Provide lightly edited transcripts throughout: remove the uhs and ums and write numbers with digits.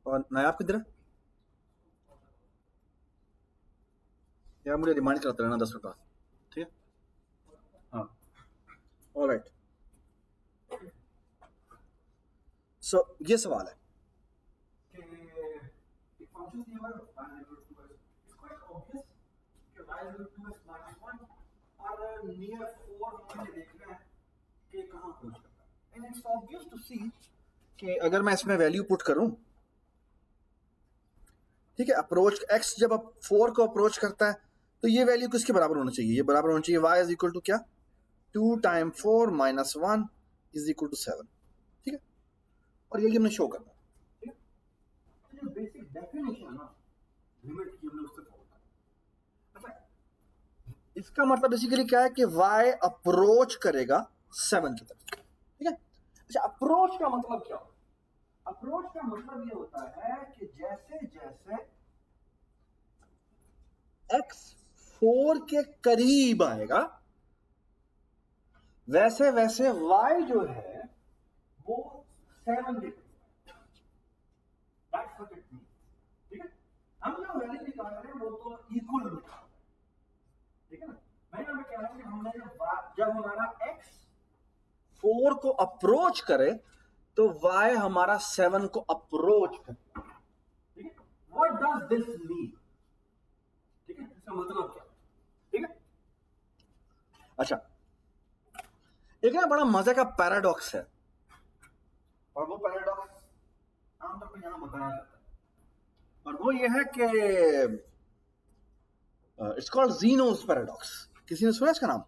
और नायाब किधर है यार, मुझे रिमाइंड करते रहना 10 मिनट बाद, ठीक है? हाँ, ऑलराइट। सो ये सवाल है कि एक फंक्शन दिया हुआ है इट्स क्वाइट ऑब्वियस कि y is equal to 2x minus 1 और नियर 4 मुझे देखना है कि कहाँ अप्रोच करता है। एंड इट्स ऑब्वियस टू सी कि अगर मैं इसमें वैल्यू पुट करूं, ठीक है, अप्रोच x जब अब 4 को अप्रोच करता है तो ये वैल्यू किसके बराबर होना चाहिए? ये बराबर होना चाहिए y इज इक्वल टू क्या, 2 time 4 minus 1 is equal to 7, ठीक है? और ये हमने शो करना है, ठीक है? तो जो बेसिक डेफिनेशन है ना लिमिट की, हमने उससे फॉलो करना। अच्छा, इसका मतलब बेसिकली क्या है कि y अप्रोच करेगा 7 की तरफ, ठीक है? अच्छा, अप्रोच का मतलब क्या होता है? अप्रोच का मतलब ये होता है कि जैसे जैसे x 4 के करीब आएगा वैसे वैसे y जो है वो 7 के करीब, ठीक है? हम जो वैल्यू निकाल रहे हैं वो तो इक्वल निकाल रहे हैं, ठीक है ना? मैं यहां पे कह रहा हूं कि हमने जब हमारा x 4 को अप्रोच करे तो y हमारा 7 को अप्रोच करे, ठीक है? व्हाट डज दिस मीन, ठीक है? इसका मतलब क्या, ठीक है? अच्छा, एक ना बड़ा मजे का पैराडॉक्स है और वो पैराडॉक्स आमतौर पर यहां बताया जाता है और वो ये है कि इट्स कॉल्ड ज़ीनोस पैराडॉक्स। किसी ने सुना इसका नाम?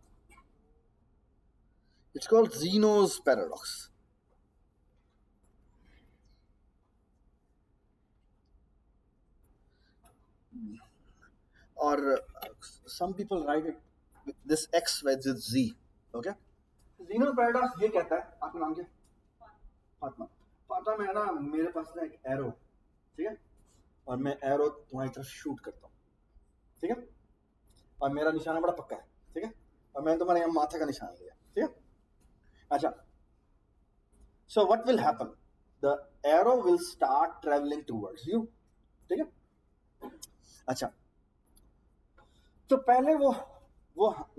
It's called Zeno's paradox. और some people write it with this x with this z, okay? Zeno's paradox ये कहता है, आपका नाम क्या? फातिमा। फातिमा, मैं ना मेरे पास ना एक एरो, ठीक है, और मैं एरो तुम्हारी तरफ शूट करता हूँ, ठीक है, और मेरा निशाना बड़ा पक्का है, ठीक है, और मैंने तुम्हारे यहाँ माथा का निशान लिया, ठीक है? अच्छा, so what will happen? The arrow will start traveling towards you, ठीक है? अच्छा, तो पहले वो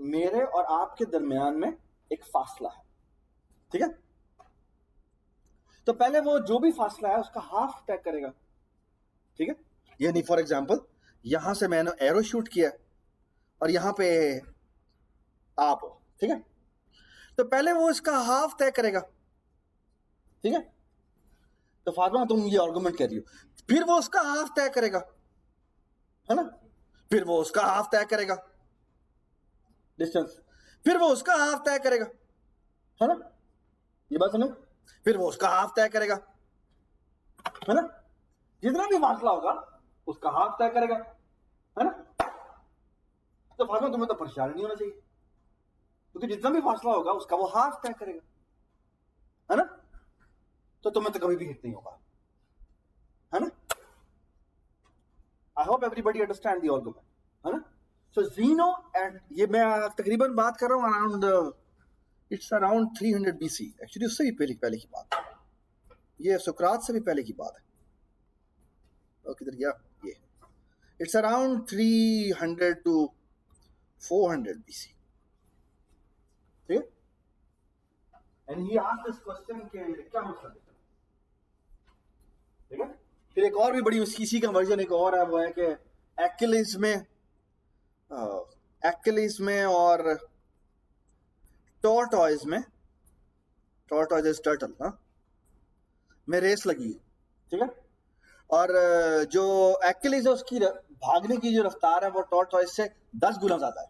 मेरे और आपके दरमियान में एक फासला है, ठीक है? तो पहले वो जो भी फासला है उसका हाफ तय करेगा, ठीक है? यानी फॉर एग्जांपल यहां से मैंने एरो शूट किया और यहां पे आप हो, ठीक है? तो पहले वो इसका हाफ तय करेगा, ठीक है? तो फातिमा तुम ये आर्गुमेंट कर रही हो, फिर वो उसका हाफ तय करेगा, है ना? फिर वो उसका हाफ तय करेगा डिस्टेंस, फिर वो उसका हाफ तय करेगा, है ना? ये बात समझ? फिर वो उसका हाफ तय करेगा, है ना? जितना भी फासला होगा उसका हाफ तय करेगा, है ना? तो फातिमा तुम्हें तो परेशान नहीं होना चाहिए क्योंकि जितना भी फासला होगा उसका वो हाफ तय करेगा, है ना? तो तुम्हें तो कभी भी हिट नहीं होगा, है ना? I hope everybody understand the argument, है ना? सो ज़ीनो एंड ये मैं तकरीबन बात कर रहा हूँ around its around 300 BC, actually उससे भी पहले की बात है, ये सुकरात से भी पहले की बात है। और किधर गया ये? इट्स अराउंड 300 to 400 BC, ठीक है? And he asked this question के क्या मतलब है, ठीक है? फिर एक और भी बड़ी इसी का वर्जन एक और है, वो है कि एक्किलीज में और टॉर्टॉइज में, टॉर्टॉइज इज टर्टल, हाँ, में रेस लगी है, ठीक है? और जो एक्किलीज है उसकी भागने की जो रफ्तार है वो टॉर्टॉइज से 10 गुना ज्यादा है,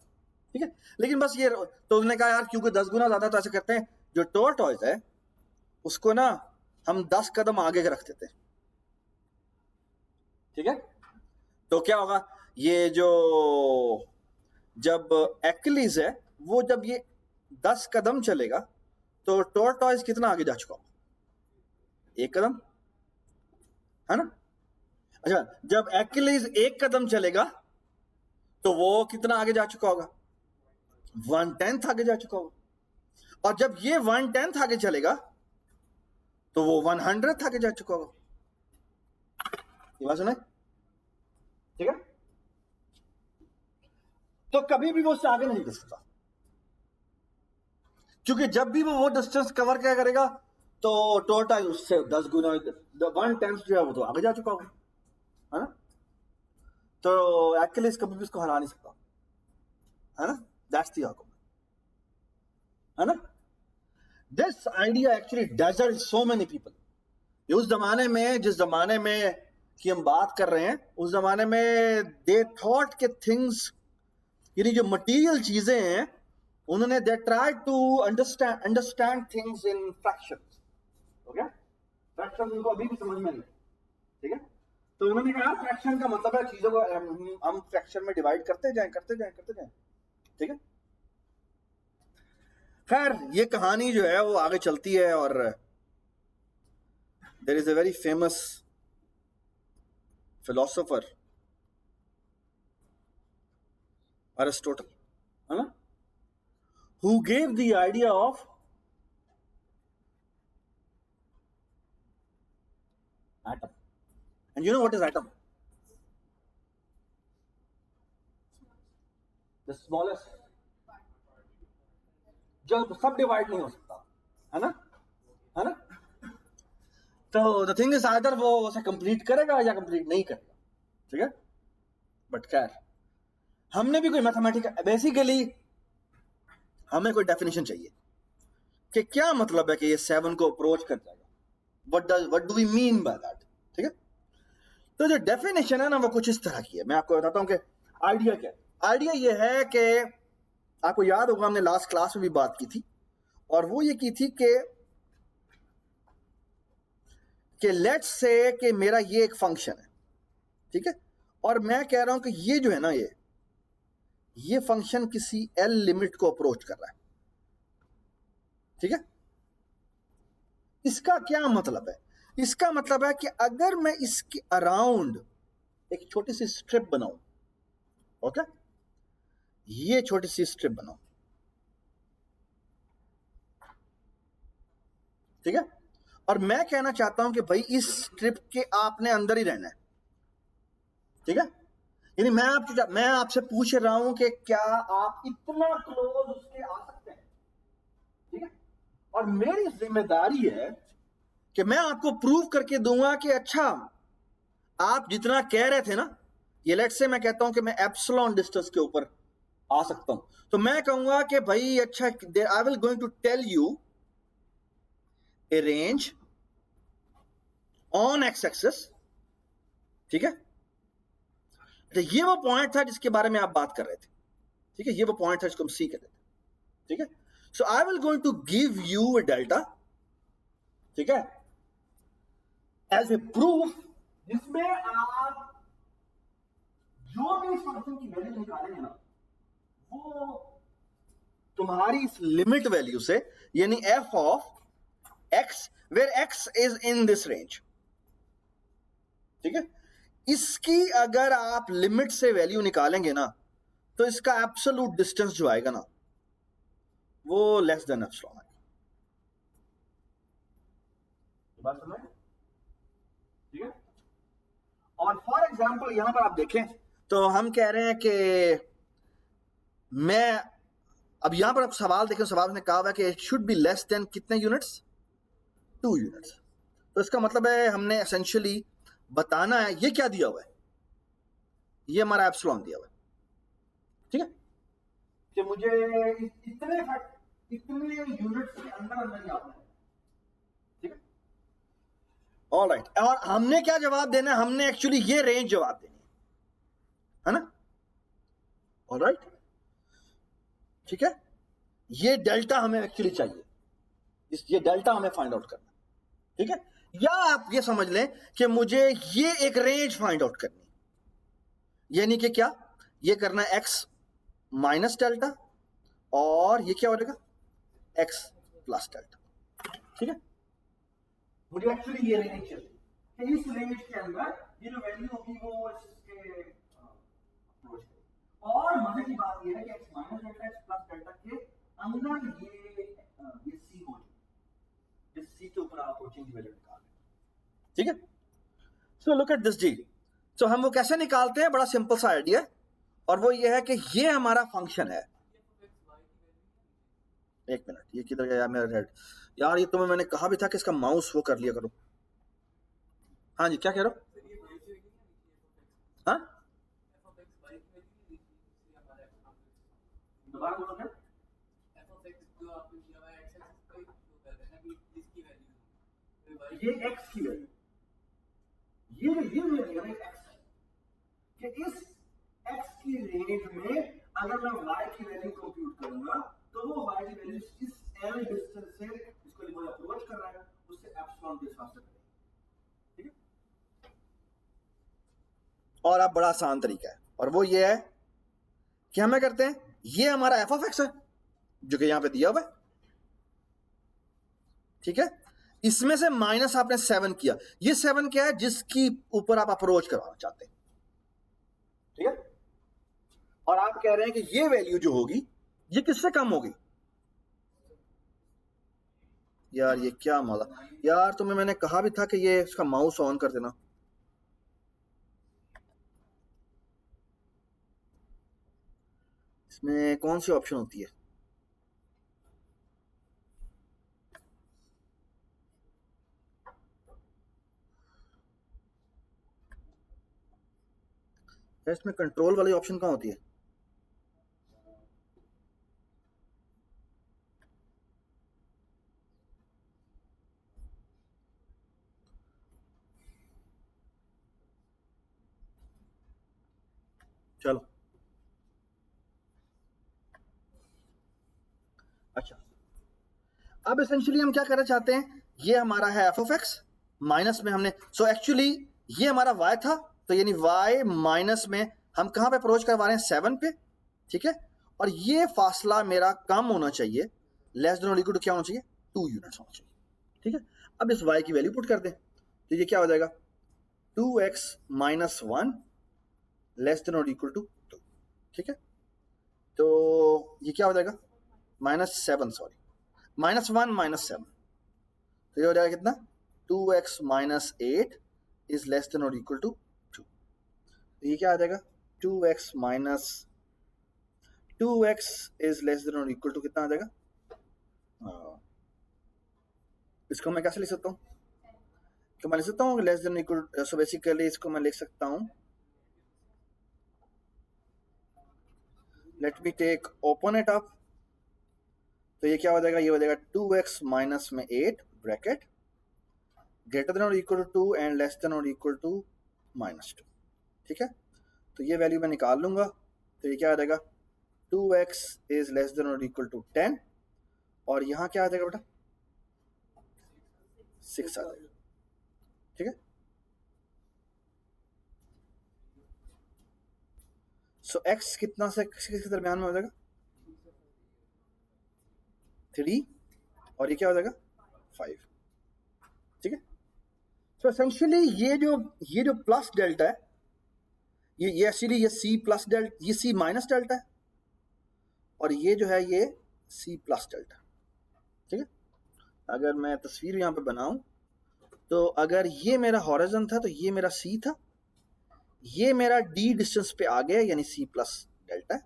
ठीक है? लेकिन बस ये तो उसने कहा यार क्योंकि 10 गुना ज्यादा, तो ऐसे करते हैं जो टॉर्टॉइज है उसको ना हम 10 कदम आगे रख देते हैं, ठीक है? तो क्या होगा, ये जो जब एक्किलीज है वो जब ये 10 कदम चलेगा तो टॉर्टॉइज कितना आगे जा चुका होगा? 1 कदम, है ना? अच्छा, जब एक्किलीज 1 कदम चलेगा तो वो कितना आगे जा चुका होगा? 1/10 आगे जा चुका होगा। और जब ये 1/10 आगे चलेगा तो वो 100th आगे जा चुका होगा। ये बात सुने, ठीक है। तो कभी भी वो उससे आगे नहीं कर सकता, क्योंकि जब भी वो डिस्टेंस कवर क्या करेगा तो टोटल उससे 10 गुना 1/10 जो है वो तो आगे जा चुका होगा, है ना। तो एक्चुअली कभी भी उसको हरा नहीं सकता, है ना। दैट्स द आर्गुमेंट, है ना। This idea actually dazzled so many people. उस जमाने में, जिस जमाने में की हम बात कर रहे हैं, उस जमाने में दे थॉट के थिंग्स, यानी जो मटेरियल चीजें हैं, उन्होंने they try to understand things in fractions, okay. Fraction उनको अभी भी समझ में नहीं, ठीक है। तो उन्होंने कहा फ्रैक्शन का मतलब है चीजों को हम फ्रैक्शन में डिवाइड करते जाएं, ठीक है। खैर ये कहानी जो है वो आगे चलती है, और there is a very famous philosopher Aristotle, है ना, who gave the idea of atom. And you know what is atom? The smallest, जो सब डिवाइड नहीं हो सकता, है ना, है ना। तो द थिंग इज आइदर वो उसे कंप्लीट करेगा या कंप्लीट नहीं करेगा, ठीक है। बट खैर हमने भी कोई मैथमेटिकल, बेसिकली हमें कोई डेफिनेशन चाहिए कि क्या मतलब है कि ये 7 को अप्रोच कर जाएगा, what do we mean by that, ठीक है। तो जो डेफिनेशन है ना वो कुछ इस तरह की है, मैं आपको बताता हूं कि आइडिया क्या है। आइडिया ये है कि आपको याद होगा हमने लास्ट क्लास में भी बात की थी, और वो ये की थी कि लेट्स से कि मेरा ये एक फंक्शन है, ठीक है, और मैं कह रहा हूं कि ये जो है ना, ये फंक्शन किसी एल लिमिट को अप्रोच कर रहा है, ठीक है। इसका क्या मतलब है? इसका मतलब है कि अगर मैं इसके अराउंड एक छोटी सी स्ट्रिप बनाऊं, ओके, ये छोटी सी स्ट्रिप बनाऊं, ठीक है, और मैं कहना चाहता हूं कि भाई इस स्ट्रिप के आपने अंदर ही रहना है, ठीक है। यानी मैं आपसे पूछ रहा हूं कि क्या आप इतना क्लोज उसके आ सकते हैं, ठीक है। और मेरी जिम्मेदारी है कि मैं आपको प्रूव करके दूंगा कि अच्छा आप जितना कह रहे थे ना, ये लेट्स से मैं कहता हूं कि मैं एप्सिलॉन डिस्टेंस के ऊपर आ सकता हूं, तो मैं कहूंगा कि भाई अच्छा I will going to tell you a range on x axis, ठीक है। तो ये वो पॉइंट था जिसके बारे में आप बात कर रहे थे, ठीक है, ये वो पॉइंट था जिसको हम सी कहते थे, ठीक है। So I will going to give you a delta, ठीक है, एज ए प्रूफ, जिसमें आप जो भी इस फंक्शन की वैल्यू निकालेंगे ना, वो तुम्हारी इस लिमिट वैल्यू से, यानी f of x where x is in this range, ठीक है, इसकी अगर आप लिमिट से वैल्यू निकालेंगे ना, तो इसका एब्सोल्यूट डिस्टेंस जो आएगा ना वो लेस देन एप्सिलॉन आएगा। बात समझ, ठीक है। और फॉर एग्जांपल यहां पर आप देखें तो हम कह रहे हैं कि मैं अब यहां पर आप सवाल देखें, सवाल में कहा हुआ है कि it should be less then कितने यूनिट्स, 2 यूनिट्स। तो इसका मतलब है हमने एसेंशियली बताना है ये क्या दिया हुआ है, ये हमारा एप्सिलॉन दिया हुआ है, ठीक है, कि मुझे इतने यूनिट्स के अंदर ही आता है, ठीक है। ऑलराइट, और हमने क्या जवाब देना है, हमने एक्चुअली ये रेंज जवाब देनी है ना। ऑलराइट, ठीक है, ये डेल्टा हमें एक्चुअली चाहिए, ये डेल्टा हमें फाइंड आउट करना, ठीक है। या आप ये समझ लें कि मुझे ये एक रेंज फाइंड आउट करनी, यानी कि क्या, ये करना है एक्स माइनस डेल्टा, और ये क्या हो जाएगा एक्स प्लस डेल्टा, ठीक है। मुझे एक्चुअली ये रेंज चाहिए कि इस रेंज के अंदर ये जो वैल्यू होगी वो इसके अप्रोच करेगी। और मजे की बात ये है कि x minus delta x plus delta के अंदर ये सी मौजूद, जिस सी के ऊपर आप अप्रोचिंग की वैल्यू निकाल, ठीक है। सो लुक एट दिस जी। सो हम वो कैसे निकालते हैं, बड़ा सिंपल सा आइडिया, और वो ये है कि ये हमारा फंक्शन है। एक मिनट, ये किधर गया मेरा रेड? यार ये तुम्हें मैंने कहा भी था कि इसका माउस वो कर लिया करो। हाँ जी, क्या कह रहे हो? हाँ, दोबारा बोलो क्या? ये x की वैल्यू, ये वैल्यू है x कि इस x की रेंज में अगर मैं y की वैल्यू कंप्यूट करूंगा तो वो y की वैल्यू इस l डिस्टेंस से इसको रिमोट अप्रोच कर रहा है, उससे एप्सिलॉन के हिसाब से करेंगे। ठीक है, और अब बड़ा आसान तरीका है, और वो ये है कि हमें करते हैं, ये हमारा एफ ऑफ एक्स है जो कि यहां पे दिया हुआ है। ठीक है, इसमें से माइनस आपने 7 किया, ये 7 क्या है, जिसकी ऊपर आप अप्रोच करवाना चाहते हैं। ठीक है, और आप कह रहे हैं कि ये वैल्यू जो होगी ये किससे कम होगी? यार ये क्या मजा, यार तुम्हें मैंने कहा भी था कि ये इसका माउस ऑन कर देना। इसमें कौन सी ऑप्शन होती है? इसमें कंट्रोल वाली ऑप्शन कहाँ होती है? चलो अच्छा, अब एसेंशियली हम क्या करना चाहते हैं, ये हमारा है एफ ऑफ एक्स, माइनस में हमने, सो एक्चुअली ये हमारा y था, तो यानी y माइनस में हम कहां पे अप्रोच करवा रहे हैं, 7 पे। ठीक है, और ये फासला मेरा कम होना चाहिए, लेस देन और इक्वल टू क्या होना चाहिए, 2 यूनिट्स होना चाहिए। ठीक है, अब इस y की वैल्यू पुट कर दें, तो ये क्या हो जाएगा, 2x माइनस 1 लेस देन और इक्वल टू 2। ठीक है, तो ये क्या हो जाएगा, -7, सॉरी, -1 -7, तो ये हो जाएगा कितना, 2x minus 8 is less than और इक्वल टू 2। तो ये क्या आ जाएगा, 2x minus 2x is less than और इक्वल टू कितना आ जाएगा, इसको मैं कैसे लिख सकता हूँ, तो मैं लिख सकता हूँ less than equal, so basically इसको मैं लिख सकता हूँ, let me take open it up, तो ये क्या हो जाएगा, ये हो जाएगा 2x माइनस में 8 ब्रैकेट ग्रेटर देन और equal to 2 and less than और इक्वल टू -2। ठीक है, तो ये वैल्यू मैं निकाल लूंगा, तो ये क्या आ जाएगा, 2x इज लेस देन और इक्वल टू 10, और यहाँ क्या आ जाएगा बेटा, 6 आ जाएगा। ठीक है, सो x कितना से किसके दरमियान में हो जाएगा, 3, और ये क्या हो जाएगा, 5। ठीक है, सो एसेंशियली ये जो प्लस डेल्टा है, ये एक्चुअली ये c प्लस डेल्टा, ये c माइनस डेल्टा है, और ये जो है ये c प्लस डेल्टा। ठीक है, अगर मैं तस्वीर यहाँ पे बनाऊं, तो अगर ये मेरा हॉरिजन था तो ये मेरा c था, ये मेरा d डिस्टेंस पे आ गया यानी c प्लस डेल्टा,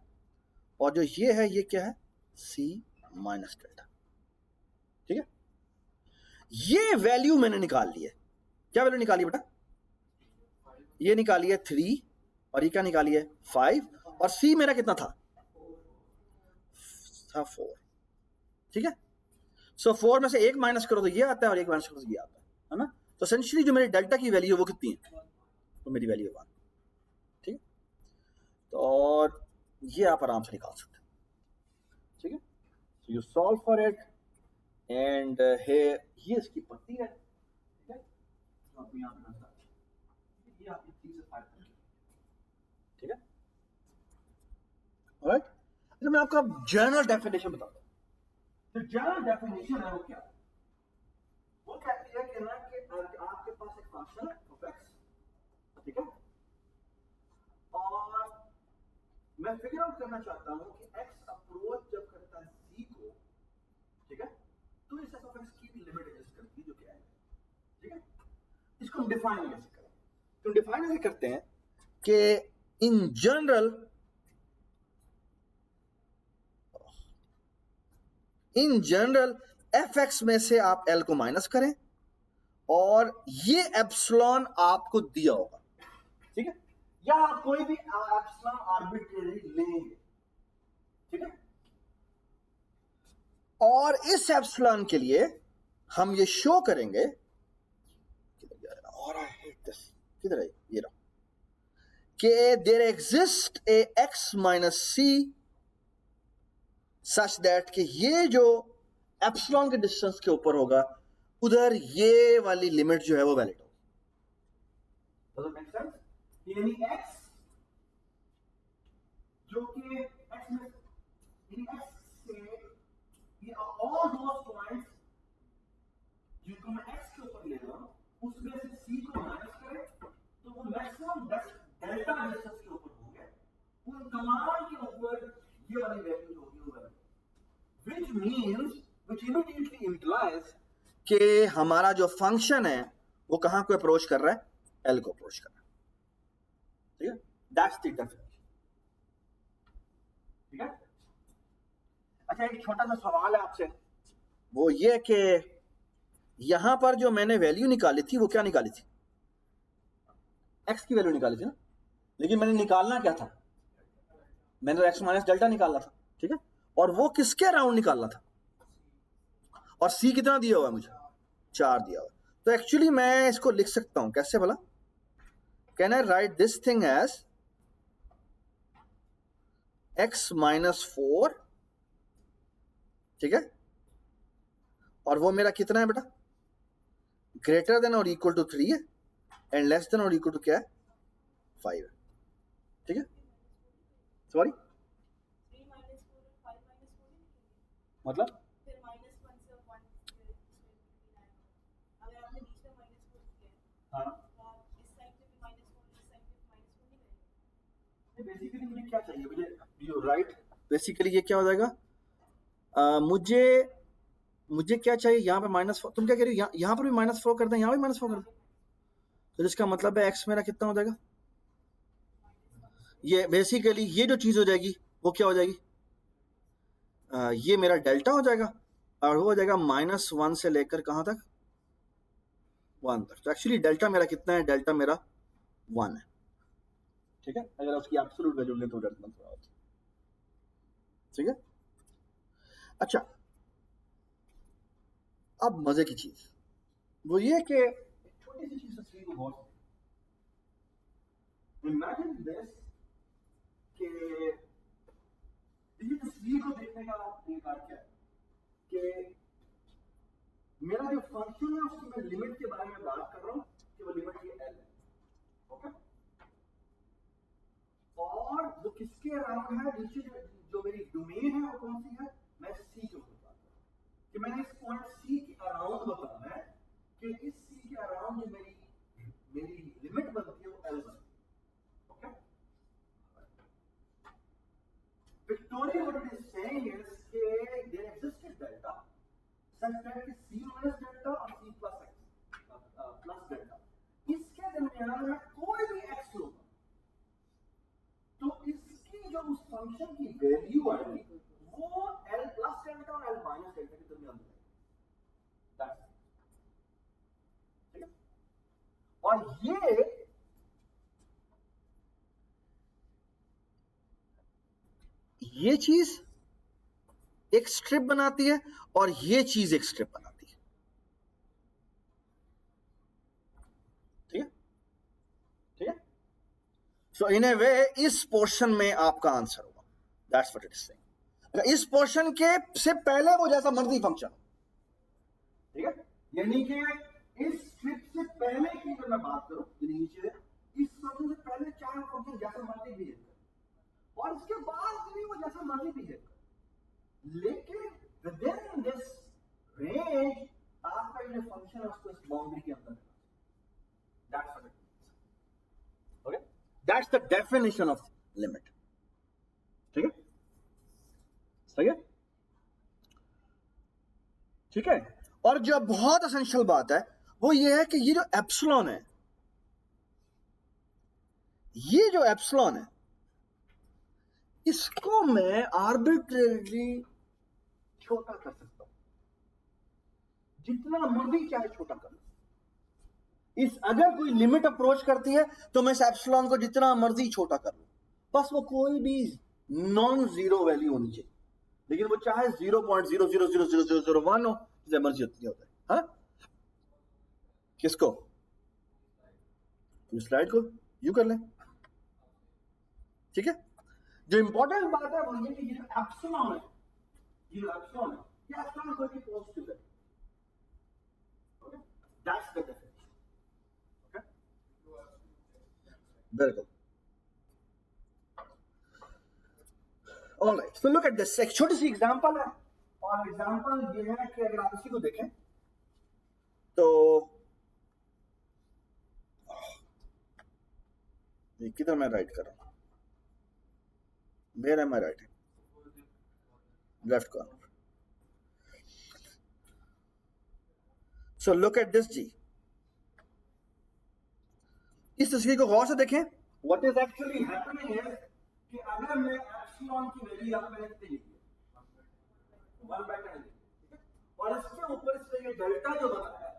और जो ये है ये क्या है, c माइनस डेल्टा। ठीक है, ये वैल्यू मैंने निकाल ली है, क्या वैल्यू निकाली बेटा, ये निकाली है 3, और ये क्या निकाली है 5, और c मेरा कितना था 4। ठीक है, सो 4 में से एक माइनस करो तो ये आता है, और एक माइनस करो तो ये आता है ना, तो एसेंशियली जो मेरी डेल्टा की वैल्यू है वो कितनी है, तो मेरी वैल्यू है 1। ठीक है, तो और ये आप आराम से निकाल सकते हैं। ठीक है, so you solve for it and ये इसकी पट्टी है। ठीक है, तो आप यहाँ पे रखता है, ये आपकी 3 से 5 तक की। ठीक है, ऑलराइट, अच्छा मैं आपको जनरल डेफिनेशन बताता हूँ। तो जनरल डेफिनेशन है वो क्या, वो कहती है कि ना कि आपके पास एक फंक्शन है f(x), ठीक है, और मैं फिगर आउट करना चाहता हूं कि x अप्रोच जब करता है c को, ठीक है, तो इस f(x) की भी लिमिट एग्जिस्ट करती है जो क्या है। ठीक है, इसको हम डिफाइन कैसे करें, तुम डिफाइन ऐसे करते हैं कि इन जनरल एफ एक्स में से आप एल को माइनस करें और ये एप्सिलॉन आपको दिया होगा, ठीक है, या आप कोई भी एप्सिलॉन आर्बिट्रेरी लेंगे, ठीक है, और इस एप्सिलॉन के लिए हम ये शो करेंगे, और आई हेट दिस, किधर है ये रहा, कि there exist a x minus c such that कि ये जो एप्सिलॉन के डिस्टेंस के ऊपर होगा उधर ये वाली लिमिट जो है वो वैलिड होगी। Does it make sense? यानी x जो कि x में x से ये all those points जिनको मैं x के ऊपर ले रहा हूं उसमें से c को माइनस करें तो वो मैक्सिमम डेल्टा डिस्टेंस के ऊपर होंगे, उन तमाम के ऊपर ये वाली वैल्यू होगी वो वैल्यू, which immediately implies कि हमारा जो फंक्शन है वो कहां को अप्रोच कर रहा है, एल को अप्रोच कर रहा है, ठीक है, दैट्स द डेफिनेशन, ठीक है। अच्छा एक छोटा सा सवाल है आपसे, वो ये कि यहां पर जो मैंने वैल्यू निकाली थी वो क्या निकाली थी, एक्स की वैल्यू निकाली थी ना, लेकिन मैंने निकालना क्या था, मैंने एक्स माइनस डेल्टा निकालना था, ठीक है, और वो किसके अराउंड निकालना था, और सी कितना दिया हुआ है मुझे, 4 दिया हुआ। तो एक्चुअली मैं इसको लिख सकता हूं कैसे भला, can I write this thing as x minus 4, ठीक है, और वो मेरा कितना है बेटा, ग्रेटर देन और इक्वल टू 3 है एंड लेस देन और इक्वल टू क्या है 5 है, ठीक है, सॉरी मतलब बेसिकली मुझे क्या चाहिए, मुझे यू राइट, बेसिकली ये क्या हो जाएगा, मुझे क्या चाहिए यहाँ पे -4, तुम क्या कह रही हो, यहाँ पर भी -4 कर दें, यहाँ भी -4 कर दें, तो जिसका मतलब है x मेरा कितना हो जाएगा, ये बेसिकली ये जो चीज हो जाएगी वो क्या हो जाएगी, ये मेरा डेल्टा हो जाएगा और वो हो जाएगा -1 से लेकर कहां तक 1 तक। तो एक्चुअली डेल्टा मेरा कितना है, डेल्टा मेरा 1 है, ठीक है, अगर उसकी एब्सोल्यूट वैल्यू लें तो डेल्टा थोड़ा होता है, ठीक है। अच्छा अब मजे की चीज वो ये कि छोटी सी चीज से को बहुत इमेजिन दिस कि देखिए तस्वीर को देखने का तरीका क्या है कि मेरा जो फंक्शन है उसकी मैं लिमिट के बारे में बात कर रहा हूं कि वो लिमिट ये एल है, ओके, और वो किसके अराउंड है, नीचे जो मेरी डोमेन है वो कौन सी है, मैं सी के ऊपर बात कर रहा हूं कि मैंने इस पॉइंट सी के अराउंड बताना है कि इस सी के अराउंड जो मेरी लिमिट बनती है वो एल बनती है, okay. Victoria what it is saying is that there existed delta such that c minus delta और c plus x plus delta इसके दरमियान में कोई भी x लूंगा तो इसकी जो उस फंक्शन की वैल्यू आएगी वो l plus delta और l minus delta के दरमियान में, ठीक है, और ये चीज एक स्ट्रिप बनाती है और ये चीज एक स्ट्रिप बनाती है, ठीक है, ठीक है। सो इन ए वे इस पोर्शन में आपका आंसर होगा, that's what it is saying, इस पोर्शन के से पहले वो जैसा मर्जी फंक्शन, ठीक है, यानी कि इस स्ट्रिप से पहले की अगर मैं बात करूं नीचे इस फंक्शन से पहले चाहे फंक्शन जैसा मर्जी बिहेव करे और इसके बाद भी वो जैसा मर्जी बिहेव करे, लेकिन विदिन दिस रेंज आपका जो फंक्शन है उसको इस बाउंड्री के अंदर है, that's what it means, okay, that's the definition of limit, ठीक है, सही है, ठीक है। और जो बहुत एसेंशियल बात है वो ये है कि ये जो एप्सिलॉन है ये जो एप्सिलॉन है इसको मैं आर्बिट्रेरली छोटा कर सकता हूं, जितना मर्जी चाहे छोटा कर लो। इस अगर कोई लिमिट अप्रोच करती है तो मैं इस एप्सिलॉन को जितना मर्जी छोटा कर लूं, बस वो कोई भी नॉन जीरो वैल्यू होनी चाहिए, लेकिन वो चाहे 0.000001 हो, जिसे मर्जी उतनी होता है। हाँ, किसको? स्लाइड को यू कर लें, ठीक है। जो इंपॉर्टेंट बात है वो ये कि ये जो एप्सिलॉन है, ये जो एप्सिलॉन है, ये एप्सिलॉन कोई भी पॉजिटिव है। Okay, that's the definition. Okay, बिल्कुल। Alright, so look at this. एक छोटी सी एग्जांपल है, और एग्जांपल ये है कि अगर आप इसी को देखें तो ये किधर मैं राइट कर रहा हूं, where am I writing? Left corner. So look at this जी, इस तस्वीर को गौर से देखें। व्हाट इज एक्चुअली हैपनिंग है कि अगर मैं एप्सिलॉन की वैल्यू यहां पे लिखते ही 1/10, और इसके ऊपर से ये डेल्टा जो बताया है,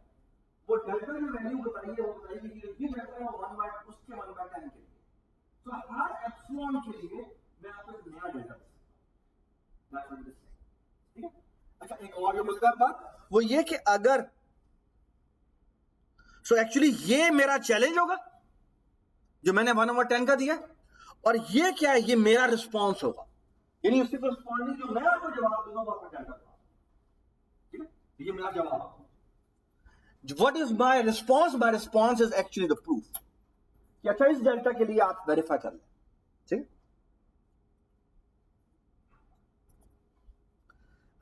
वो डेल्टा की वैल्यू बताइए, वो बताइए कि ये डेल्टा है 1/, उसके 1/10 के लिए। तो हर एप्सिलॉन के लिए मैं आपको एक नया डेल्टा दूंगा, ठीक है। अच्छा, एक और जो मजेदार बात वो ये कि अगर एक्चुअली ये मेरा चैलेंज होगा जो मैंने 1/10 का दिया, और ये क्या है, ये मेरा रिस्पॉन्स होगा, यानी उसके रिस्पॉन्डिंग जो मैं आपको जवाब दूंगा वो आपका डेल्टा होगा, ठीक है। ये मेरा जवाब। What is my response? My response is actually the proof कि अच्छा इस डेल्टा के लिए आप वेरीफाई कर लें, ठीक है।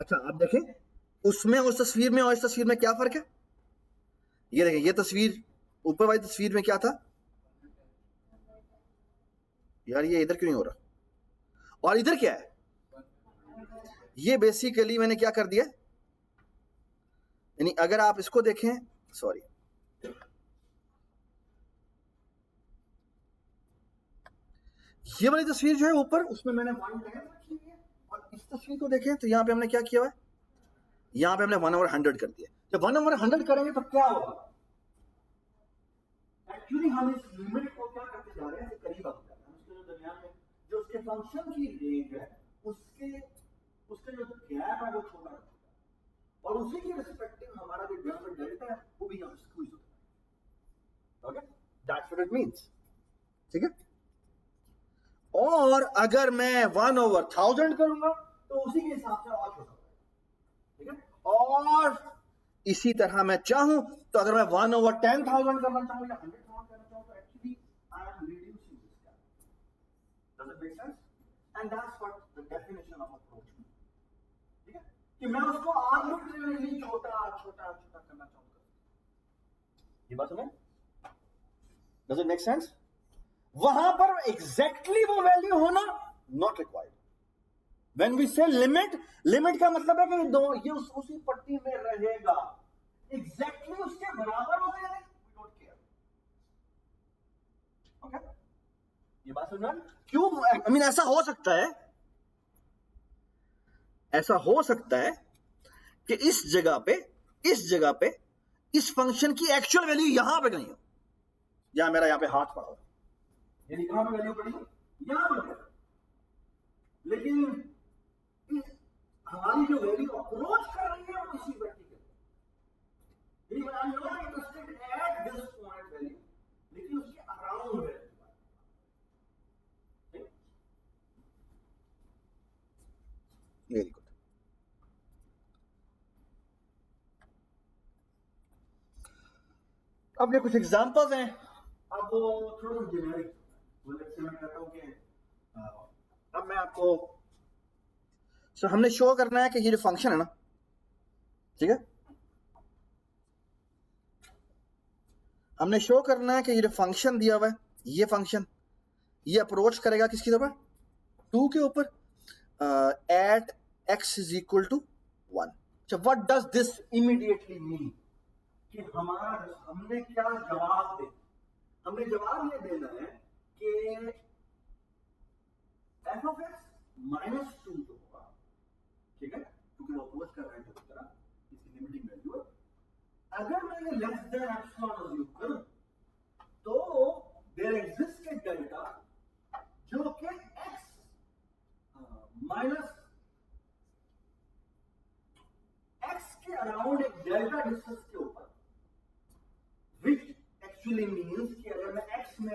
अच्छा, आप देखें उसमें, उस तस्वीर में और इस तस्वीर में क्या फर्क है। ये देखें, ये तस्वीर, ऊपर वाली तस्वीर में क्या था यार, ये इधर क्यों नहीं हो रहा, और इधर क्या है, ये बेसिकली मैंने क्या कर दिया, यानी अगर आप इसको देखें, सॉरी, ये वाली तस्वीर जो है ऊपर, उसमें मैंने 1/10 रखी है, और इस तस्वीर को देखें तो यहां पे हमने क्या किया हुआ है, यहां पे हमने 1/100 कर दिया। जब 1/100 करेंगे तो क्या होगा, एक्चुअली हम इस लिमिट को क्या करते जा रहे हैं, करीब आते जा रहे हैं, उसके जो दरमियान में जो उसके फंक्शन की रेंज है, उसके जो गैप है वो छोटा रखते हैं, और उसी के रिस्पेक्टिव हमारा जो डेल्टा है वो भी यहां स्क्वीज होता है। Okay, that's what it means, ठीक है। और अगर मैं 1/1000 करूंगा तो उसी के हिसाब से और छोटा होगा, ठीक है। और इसी तरह मैं चाहूं तो अगर मैं 1/10,000 करना चाहूं या 100,000 करना चाहूं तो actually I am reducing this gap. Does it make sense? And that's what the definition of approach means, ठीक है, कि मैं उसको आर्बिट्रेरीली छोटा करना चाहूंगा। ये बात समझ? Does it make sense? वहां पर एग्जैक्टली वो वैल्यू होना नॉट रिक्वायर्ड। व्हेन वी से लिमिट का मतलब है कि ये उसी पट्टी में रहेगा, एग्जैक्टली उसके बराबर हो गया, वी डोंट केयर। ओके, ये बात समझना? क्यों? आई मीन ऐसा हो सकता है कि इस जगह पे इस फंक्शन की एक्चुअल वैल्यू यहां पे कहीं हो, या मेरा यहां पे हाथ पड़ा हो, यानी कहां पे वैल्यू पड़ी, यहां पर, लेकिन हमारी जो वैल्यू अप्रोच कर रही है वो इसी वर्टिकल, यानी I am not interested at this point value, लेकिन उसके अराउंड है। Very good. अब ये कुछ एग्जांपल्स हैं, अब वो थोड़ा सा जेनेरिक, मैं कहता हूं कि अब मैं आपको हमने शो करना है कि ये जो फंक्शन है ना, ठीक है, हमने शो करना है कि ये जो फंक्शन दिया हुआ है, ये फंक्शन ये अप्रोच करेगा किसकी तरफ, 2 के ऊपर, at x is equal to 1। अच्छा, what does this immediately mean कि हमने क्या जवाब दे, हमने जवाब ये देना है कि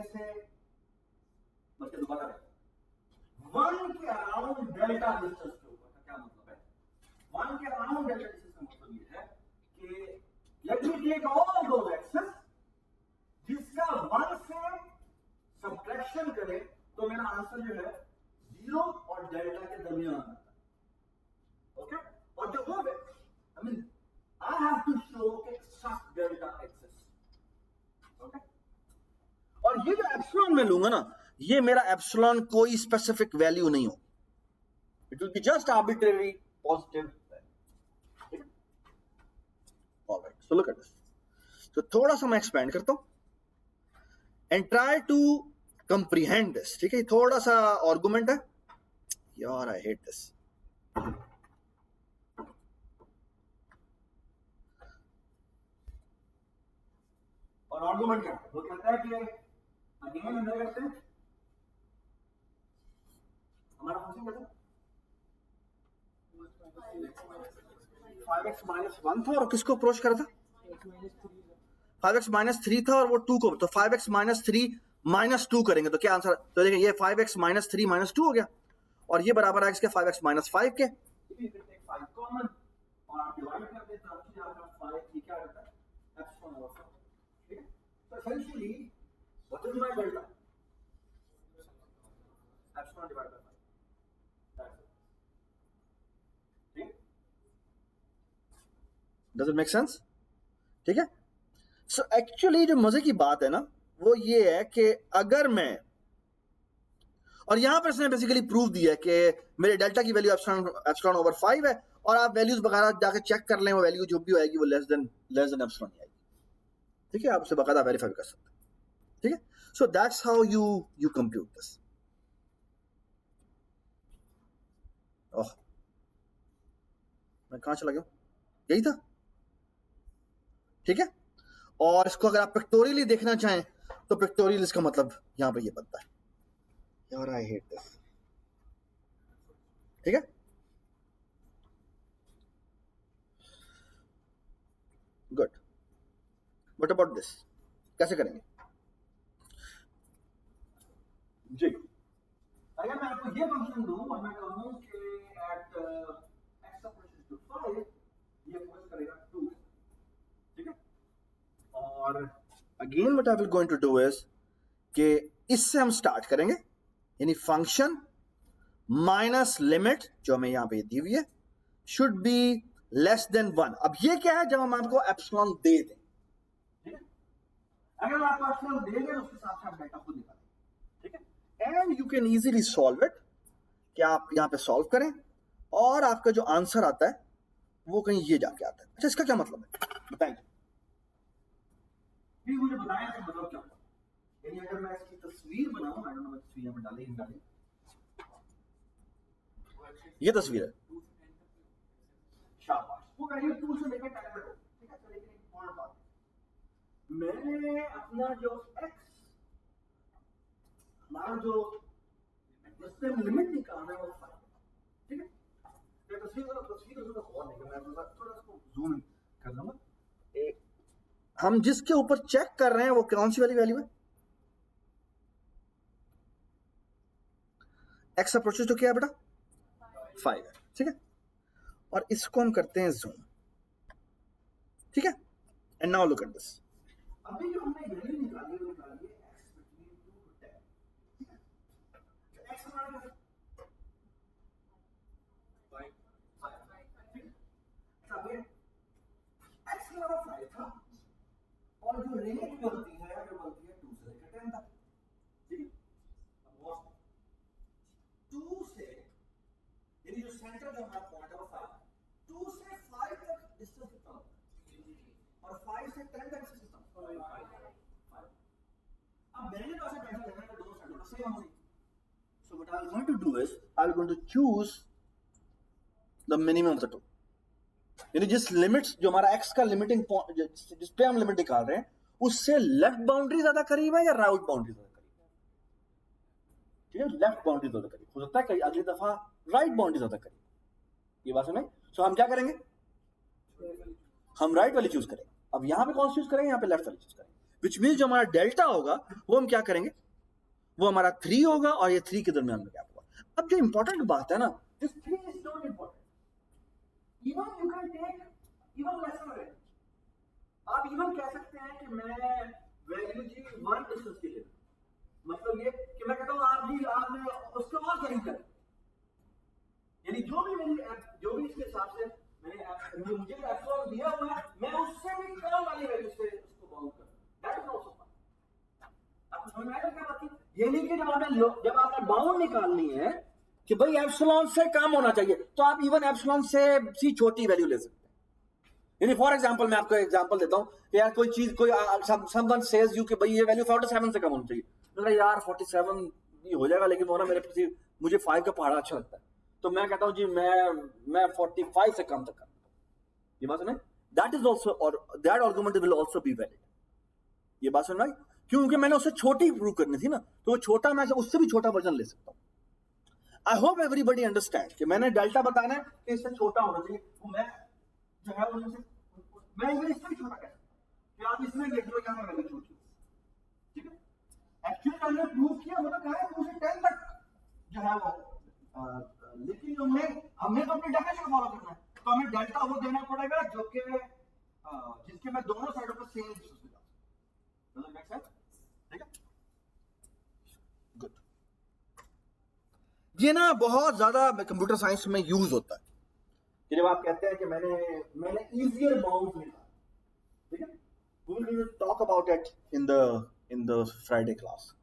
में से बच्चे दोबारा 1 के अराउंड डेल्टा डिस्टेंस के ऊपर का क्या मतलब है? 1 के अराउंड डेल्टा डिस्टेंस का मतलब ये है कि let me take all those x's जिसका 1 से सब्ट्रैक्शन करे तो मेरा आंसर जो है 0 और डेल्टा के दरमियान आता है। ओके, और जो वो I mean I have to show कि such delta exists. Okay? और ये जो एप्सिलॉन मैं लूंगा ना, ये मेरा एप्सिलॉन कोई स्पेसिफिक वैल्यू नहीं हो, it will be just arbitrary positive value. Alright, so look at this. तो थोड़ा सा मैं एक्सपेंड करता हूं and try to comprehend this. ठीक है, थोड़ा सा आर्गुमेंट है यार, आई हेट दिस। और आर्गुमेंट क्या वो कहता है कि अगेन अंदर करते हैं हमारा फंक्शन कहता है 5x - 1 था और किसको अप्रोच करा था? 5x - 3 था और वो 2 को, तो 5x - 3 - 2 करेंगे तो क्या आंसर? तो देखिए ये 5x - 3 - 2 हो गया और ये बराबर है इसके 5x - 5 के। 5 कॉमन और आप डिवाइड कर देते हैं तो आपका 5 ये क्या रहता है? Epsilon over 4। ठीक है, तो essentially what is my delta? Epsilon divide by 5। ठीक, डज इट मेक सेंस? ठीक है, सो एक्चुअली जो मजे की बात है ना वो ये है कि अगर मैं, और यहां पर इसने बेसिकली प्रूव दिया कि मेरे डेल्टा की वैल्यू एप्सिलॉन ओवर 5 है और आप वैल्यूज वगैरह जाकर चेक कर लें, वो वैल्यू जो भी आएगी वो लेस देन एप्सिलॉन आएगी। ठीक है, आप उसे बकायदा वेरीफाई कर सकते हैं। ठीक है, so that's how you compute this. Oh, मैं कहां चला गया? यही था। ठीक है, और इसको अगर आप पिक्टोरियली देखना चाहें तो पिक्टोरियल इसका मतलब यहां पर ये बनता है यार, आई हेट दिस। ठीक है, गुड। What about this? कैसे करेंगे जी? अगर मैं आपको ये फंक्शन दूं और मैं कहूं कि एट x अप्रोचेस टू 5 ये अप्रोच करेगा 2। ठीक है, और again what I will going to do is कि इससे हम स्टार्ट करेंगे, यानी फंक्शन माइनस लिमिट जो हमें यहां पे दी हुई है शुड बी लेस देन 1। अब ये क्या है? जब हम आपको एप्सिलॉन दे दें, ठीक है, अगर आपको एप्सिलॉन दे दें उसके हिसाब से आप डेटा खुद निकालें। ठीक है, and you can easily solve it, कि आप यहां पे सॉल्व करें और आपका जो आंसर आता है वो कहीं ये जाके आता है। अच्छा, इसका क्या मतलब है बताएंगे? मुझे बताया कि मतलब क्या होगा, यानी अगर मैं इसकी तस्वीर बनाऊं, आई डोंट नो तस्वीर यहां पे डालें, ये तस्वीर है, शाबाश, वो वैल्यू 2 से लेकर 10 तक हो। ठीक है, तो लेकिन एक और बात, मैंने अपना जो x, हमारा जो जिससे हम लिमिट निकाल रहे हैं वो 5। ठीक है, तो तस्वीर को और नहीं करना है, थोड़ा इसको जूम कर लूंगा। हम जिसके ऊपर चेक कर रहे हैं वो कौन सी वाली वैल्यू है? x अप्रोचेस तो क्या है बेटा? 5 है। ठीक है, और इसको हम करते हैं जूम। ठीक है, and now look at this. अभी जो हमने वैल्यू निकाली है x बिटवीन 2 to 10। ठीक है, तो x हमारा क्या है? 5। ठीक है, अब ये x हमारा 5 था और जो रेंज बनती है वो बनती है 2 से लेकर 10 तक। ठीक है, अब 2 से, यानी जो सेंटर जो हमारा पॉइंट है वो 5, 2 से 5 तक डिस्टेंस कितना होता है और 5 से 10 तक डिस्टेंस कितना होता है? 5। अब मैंने तो ऐसा डेटा लेना है दोनों साइड पर सेम होगी, so what I am going to do is I am going to choose the minimum of the two, यानी जिस लिमिट्स जो हमारा x का लिमिटिंग पॉइंट जिस पे हम लिमिट निकाल रहे हैं उससे लेफ्ट बाउंड्री ज्यादा करीब है या राइट बाउंड्री ज्यादा करीब है? ठीक है, लेफ्ट बाउंड्री ज्यादा करीब हो सकता है कहीं अगली दफा राइट बाउंड्री ज्यादा करीब, ये बात समझ? सो हम क्या करेंगे? हम राइट वाली चूज करेंगे। अब यहां पे कौन सी चूज करेंगे? यहां पे लेफ्ट वाली चूज करेंगे। विच मीन्स जो हमारा डेल्टा होगा वो हम क्या करेंगे, वो हमारा 3 होगा और ये 3 के दरमियान में गैप होगा। अब जो इंपॉर्टेंट बात है ना, this 3 is not important, even you can take even lesser. आप इवन कह सकते हैं कि मैं वैल्यू जी 1 डिस्टेंस के लिए, मतलब ये कि मैं कहता हूं आप जी आपने उसको और कहीं कर, यानी जो भी मेरी जो भी इसके हिसाब से मैंने मुझे एप्सिलॉन दिया हुआ है, मैं उससे भी कम वाली वैल्यू से उसको बाउंड कर, दैट इज आल्सो फाइन। आपको समझ में आया क्या बात है? ये नहीं कि जब आपने बाउंड निकालनी है कि भाई एप्सिलॉन से कम होना चाहिए, तो आप इवन एप्सिलॉन से सी छोटी वैल्यू ले सकते हैं। यानी फॉर एग्जांपल मैं आपको एग्जांपल देता हूं कि यार कोई चीज कोई समवन सेज यू कि भाई ये वैल्यू 47 से कम होनी चाहिए, तो यार 47 भी हो जाएगा, लेकिन वो ना मेरे मुझे 5 का पहाड़ा अच्छा लगता है, तो मैं कहता हूं जी मैं 45 से कम तक कर, ये बात सुने, दैट इज आल्सो और that argument will also be valid. ये बात सुन रहा है, क्योंकि मैंने उससे छोटी प्रूव करनी थी ना, तो वो छोटा मैं उससे भी छोटा वर्जन ले सकता हूं। आई होप एवरीबडी अंडरस्टैंड कि मैंने डेल्टा बताना है कि इससे छोटा होना चाहिए, वो मैं जो है उनसे मैं इससे भी छोटा कहता हूं कि आप इसमें देख लो क्या मैं वैल्यू छोटी, ठीक है। एक्चुअली हमने प्रूव किया, वो तो कहा है 2 से 10 तक जो है वो, लेकिन हमने तो अपनी डेफिनेशन फॉलो करना है, तो हमें डेल्टा वो देना पड़ेगा जो कि जिसके मैं दोनों साइडों पर सेम डिस्टेंस पे जाऊं। Does it make sense? ठीक है, गुड। ये ना बहुत ज्यादा कंप्यूटर साइंस में यूज होता है कि जब आप कहते हैं कि मैंने इजियर बाउंड्स निकाला, ठीक है। We will talk about it in the Friday class,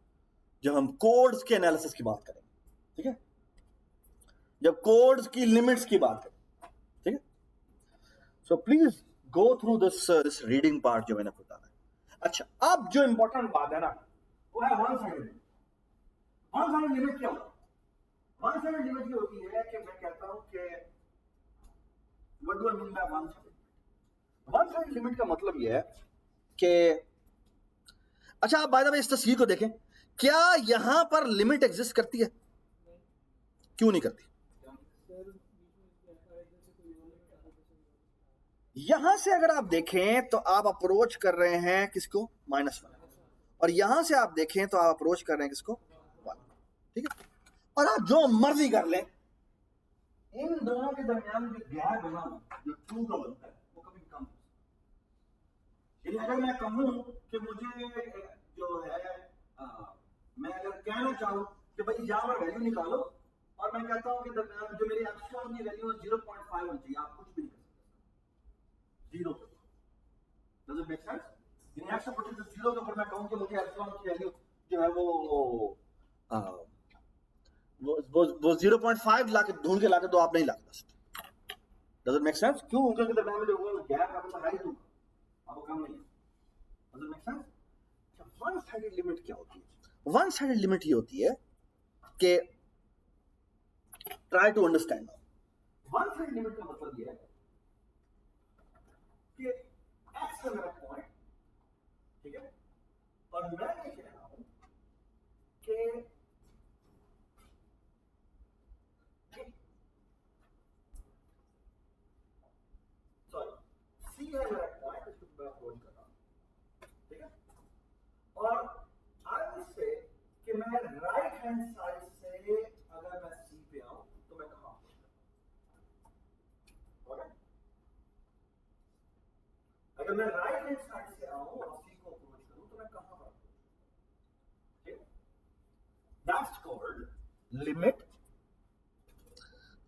जब हम कोड्स के एनालिसिस की बात करेंगे, ठीक है, जब कोड्स की लिमिट्स की बात करें, ठीक है। So please go through this reading part जो मैंने बताया है। अच्छा, अब जो इंपॉर्टेंट बात है ना, वो है one sided limit. One sided limit क्या होती है? वन साइडेड लिमिट ये होती है कि मैं कहता हूं कि what do I mean by one sided limit? One sided limit का मतलब ये है कि, अच्छा आप बाय द वे इस तस्वीर को देखें, क्या यहां पर लिमिट एग्जिस्ट करती है? क्यों नहीं करती? यहां से अगर आप देखें तो आप अप्रोच कर रहे हैं किसको? -1। और यहां से आप देखें तो आप अप्रोच कर रहे हैं किसको? 1, ठीक है। और आप जो मर्जी कर लें, इन दोनों के दरमियान जो गैप है ना, जो 2 का बनता है, वो कभी कम हो सकता है। यानी अगर मैं कहूं कि मुझे जो है मैं अगर कहना चाहूं कि भाई यहां पर वैल्यू निकालो, और मैं कहता हूं कि दरमियान जो मेरी एप्सिलॉन की वैल्यू 0.5 होनी चाहिए, आप कुछ भी नहीं कर सकते 0 पे। Does it make sense? In x potential 0 के ऊपर मैं कहूं कि मुझे एप्सिलॉन की वैल्यू जो है वो 0.5 लाके ढूंढ के लाके तो आप नहीं ला सकते। Does it make sense? क्यों? उनके दरमियान में जो गैप है वो हाई टू, अब वो कम नहीं है। Does it make sense? One sided limit क्या होती है? वन साइडेड लिमिट ये होती है कि, try to understand, one sided limit का मतलब ये है कि एक्स है मेरा पॉइंट, ठीक है, और मैं ये कह रहा हूं कि सी है मेरा पॉइंट, इसको मैं अप्रोच कर रहा हूं, ठीक है, और आई विल से कि मैं राइट हैंड साइड से अगर मैं सी पे आऊं तो मैं कहां अप्रोच करूं? अगर मैं राइट हैंड साइड से आऊं और सी को अप्रोच करूं तो मैं कहां पर अप्रोच? ठीक, दैट्स कॉल्ड लिमिट।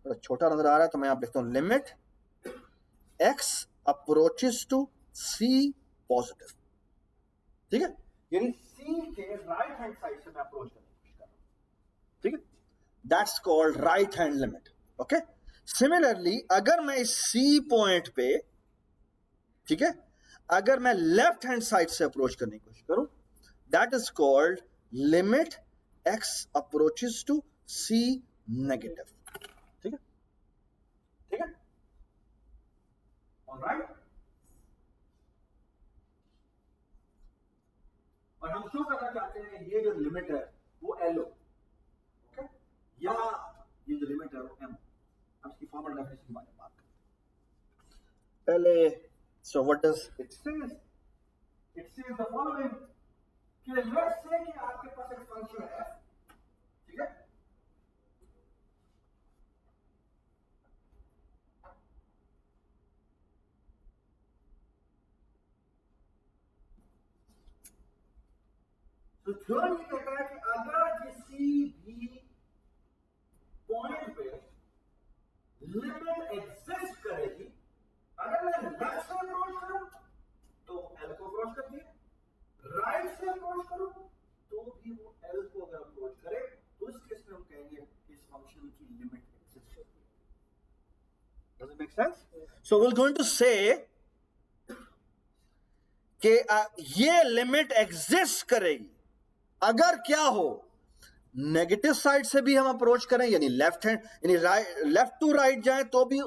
थोड़ा छोटा नजर आ रहा है तो मैं आप लिखता हूं limit x approaches to c positive, ठीक है, यानी c के राइट हैंड साइड से मैं अप्रोच करने की कोशिश कर रहा हूं, ठीक है, that's called right hand limit. Okay, similarly अगर मैं इस c पॉइंट पे, ठीक है, अगर मैं लेफ्ट हैंड साइड से अप्रोच करने की कोशिश करूं, that is called limit x approaches to c negative, ठीक है, ठीक है, ऑलराइट। और हम शो करना चाहते हैं ये जो लिमिट है वो LO, ओके, या ये जो लिमिट है वो M। अब इसकी फॉर्मल डेफिनेशन के बारे में बात करते हैं पहले। सो व्हाट डज इट से? इट सेज द फॉलोइंग कि लेट्स से कि आपके पास एक फंक्शन है, ठीक है, तो थ्योरम ये कहता है कि अगर किसी भी पॉइंट पे लिमिट एग्जिस्ट करेगी, अगर मैं लेफ्ट से अप्रोच करूं तो एल को अप्रोच करती है, राइट से अप्रोच करूं तो भी वो एल को अगर अप्रोच करे तो इस केस में हम कहेंगे कि इस फंक्शन की लिमिट एग्जिस्ट करती है। Does it make sense? So we're going to say कि ये लिमिट एग्जिस्ट करेगी अगर क्या हो, नेगेटिव साइड से भी हम अप्रोच करें, यानी लेफ्ट हैंड यानी लेफ्ट टू राइट जाएं तो भी,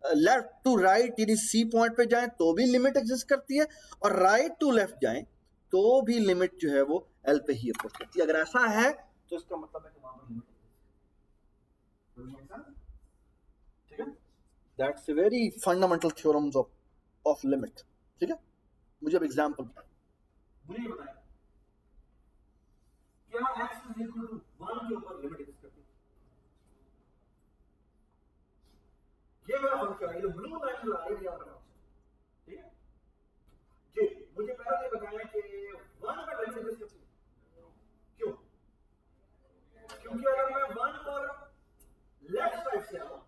लेफ्ट टू राइट यानी सी पॉइंट पे जाएं तो भी लिमिट एग्जिस्ट करती है, और राइट टू लेफ्ट जाएं तो भी लिमिट जो है वो एल पे ही अप्रोच करती है। अगर ऐसा है तो इसका मतलब है कि वहां पर लिमिट एग्जिस्ट, ठीक है। That's a very fundamental theorems of limit, ठीक है। मुझे अब एग्जांपल बताएं, मुझे बताएं क्या x इज इक्वल टू 1 के ऊपर लिमिट एग्जिस्ट करती है? ये मेरा फंक्शन है, ये ब्लू लाइन जो आ रही है यहां पर, ठीक है जी। मुझे पहले ये बताया कि 1 पर लिमिट एग्जिस्ट करती है, क्यों? क्योंकि अगर मैं 1 पर लेफ्ट साइड से आऊं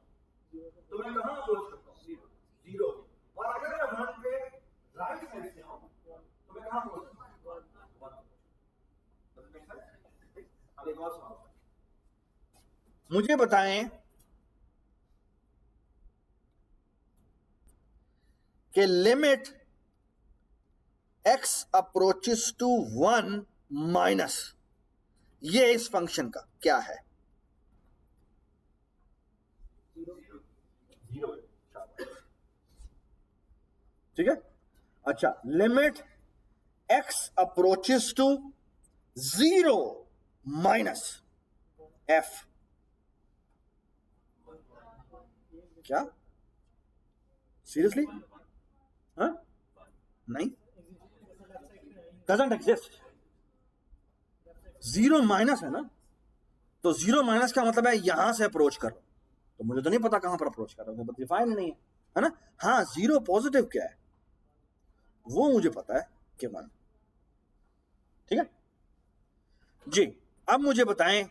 तो मैं कहां अप्रोच करता हूं? 0। और अगर मैं 1 पे राइट साइड से आऊं तो मैं कहां अप्रोच करता हूं? 1। अब एक और सवाल, मुझे बताएं कि limit x approaches to 1 minus ये इस फंक्शन का क्या है? 0, ठीक है। अच्छा, limit x approaches to 0 minus f, क्या सीरियसली? हाँ, नहीं, डजंट एग्जिस्ट। 0 माइनस है ना, तो 0 माइनस का मतलब है यहां से अप्रोच कर रहा हूं, तो मुझे तो नहीं पता कहां पर अप्रोच कर रहा हूं, तो डिफाइन नहीं है ना। हाँ, 0 पॉजिटिव क्या है वो मुझे पता है कि 1, ठीक है जी। अब मुझे बताएं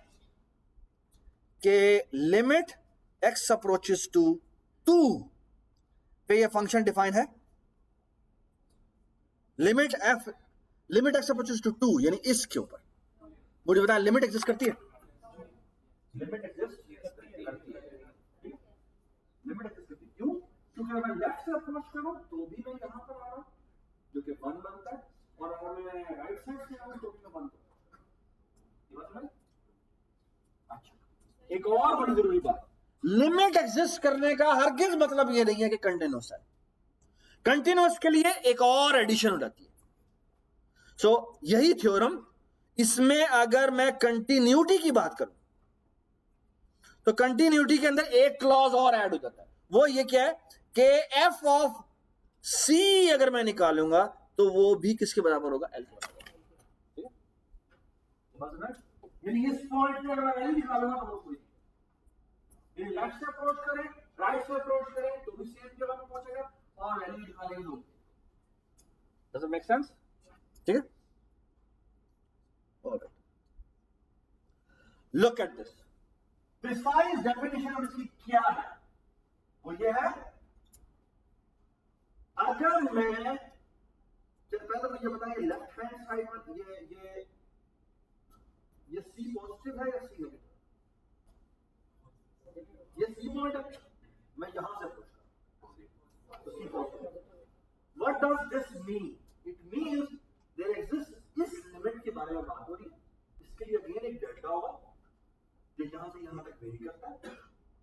कि लिमिट x अप्रोचेस टू 2 पे ये फंक्शन डिफाइन है। लिमिट x अप्रोचेस टू 2 यानी इसके ऊपर मुझे बताएं लिमिट एग्जिस्ट करती है? लिमिट एग्जिस्ट करती है, लिमिट एग्जिस्ट करती है। क्यों? क्योंकि अगर मैं लेफ्ट से अप्रोच करूं तो भी मैं यहां पर आ रहा हूं जो कि 1 बनता है, और अगर मैं राइट साइड से आऊं तो भी मैं 1 बनता हूं। अच्छा, एक और बड़ी जरूरी बात, लिमिट एग्जिस्ट करने का हरगिज मतलब ये नहीं है कि कंटिन्यूअस है। कंटिन्यूअस के लिए एक और एडिशन हो जाती है। सो यही थ्योरम, इसमें अगर मैं कंटिन्यूटी की बात करूं तो कंटिन्यूटी के अंदर एक क्लॉज और ऐड हो जाता है। वो ये क्या है कि एफ ऑफ सी अगर मैं निकालूंगा तो वो भी किसके बराबर होगा? एल के बराबर, ठीक है। यानी इस पॉइंट पे अगर मैं वैल्यू निकालूंगा तो वो कोई नहीं, लेफ्ट से अप्रोच करें राइट से अप्रोच करें तो भी सेम जगह पे पहुंचेगा और वैल्यू निकालेंगे तो। Does it make sense? ठीक है, alright, look at this. Precise definition of इसकी क्या है? वो ये है, अगर मैं पहले मुझे बताइए लेफ्ट हैंड साइड में ये सी पॉजिटिव है या सी नेगेटिव? ये सी पॉइंट है, मैं यहां से अप्रोच कर तो c positive. What does this mean? It means there exist, इस लिमिट के बारे में बात हो रही है, इसके लिए अगेन एक डेल्टा होगा जो यहां से यहां तक वेरी करता है,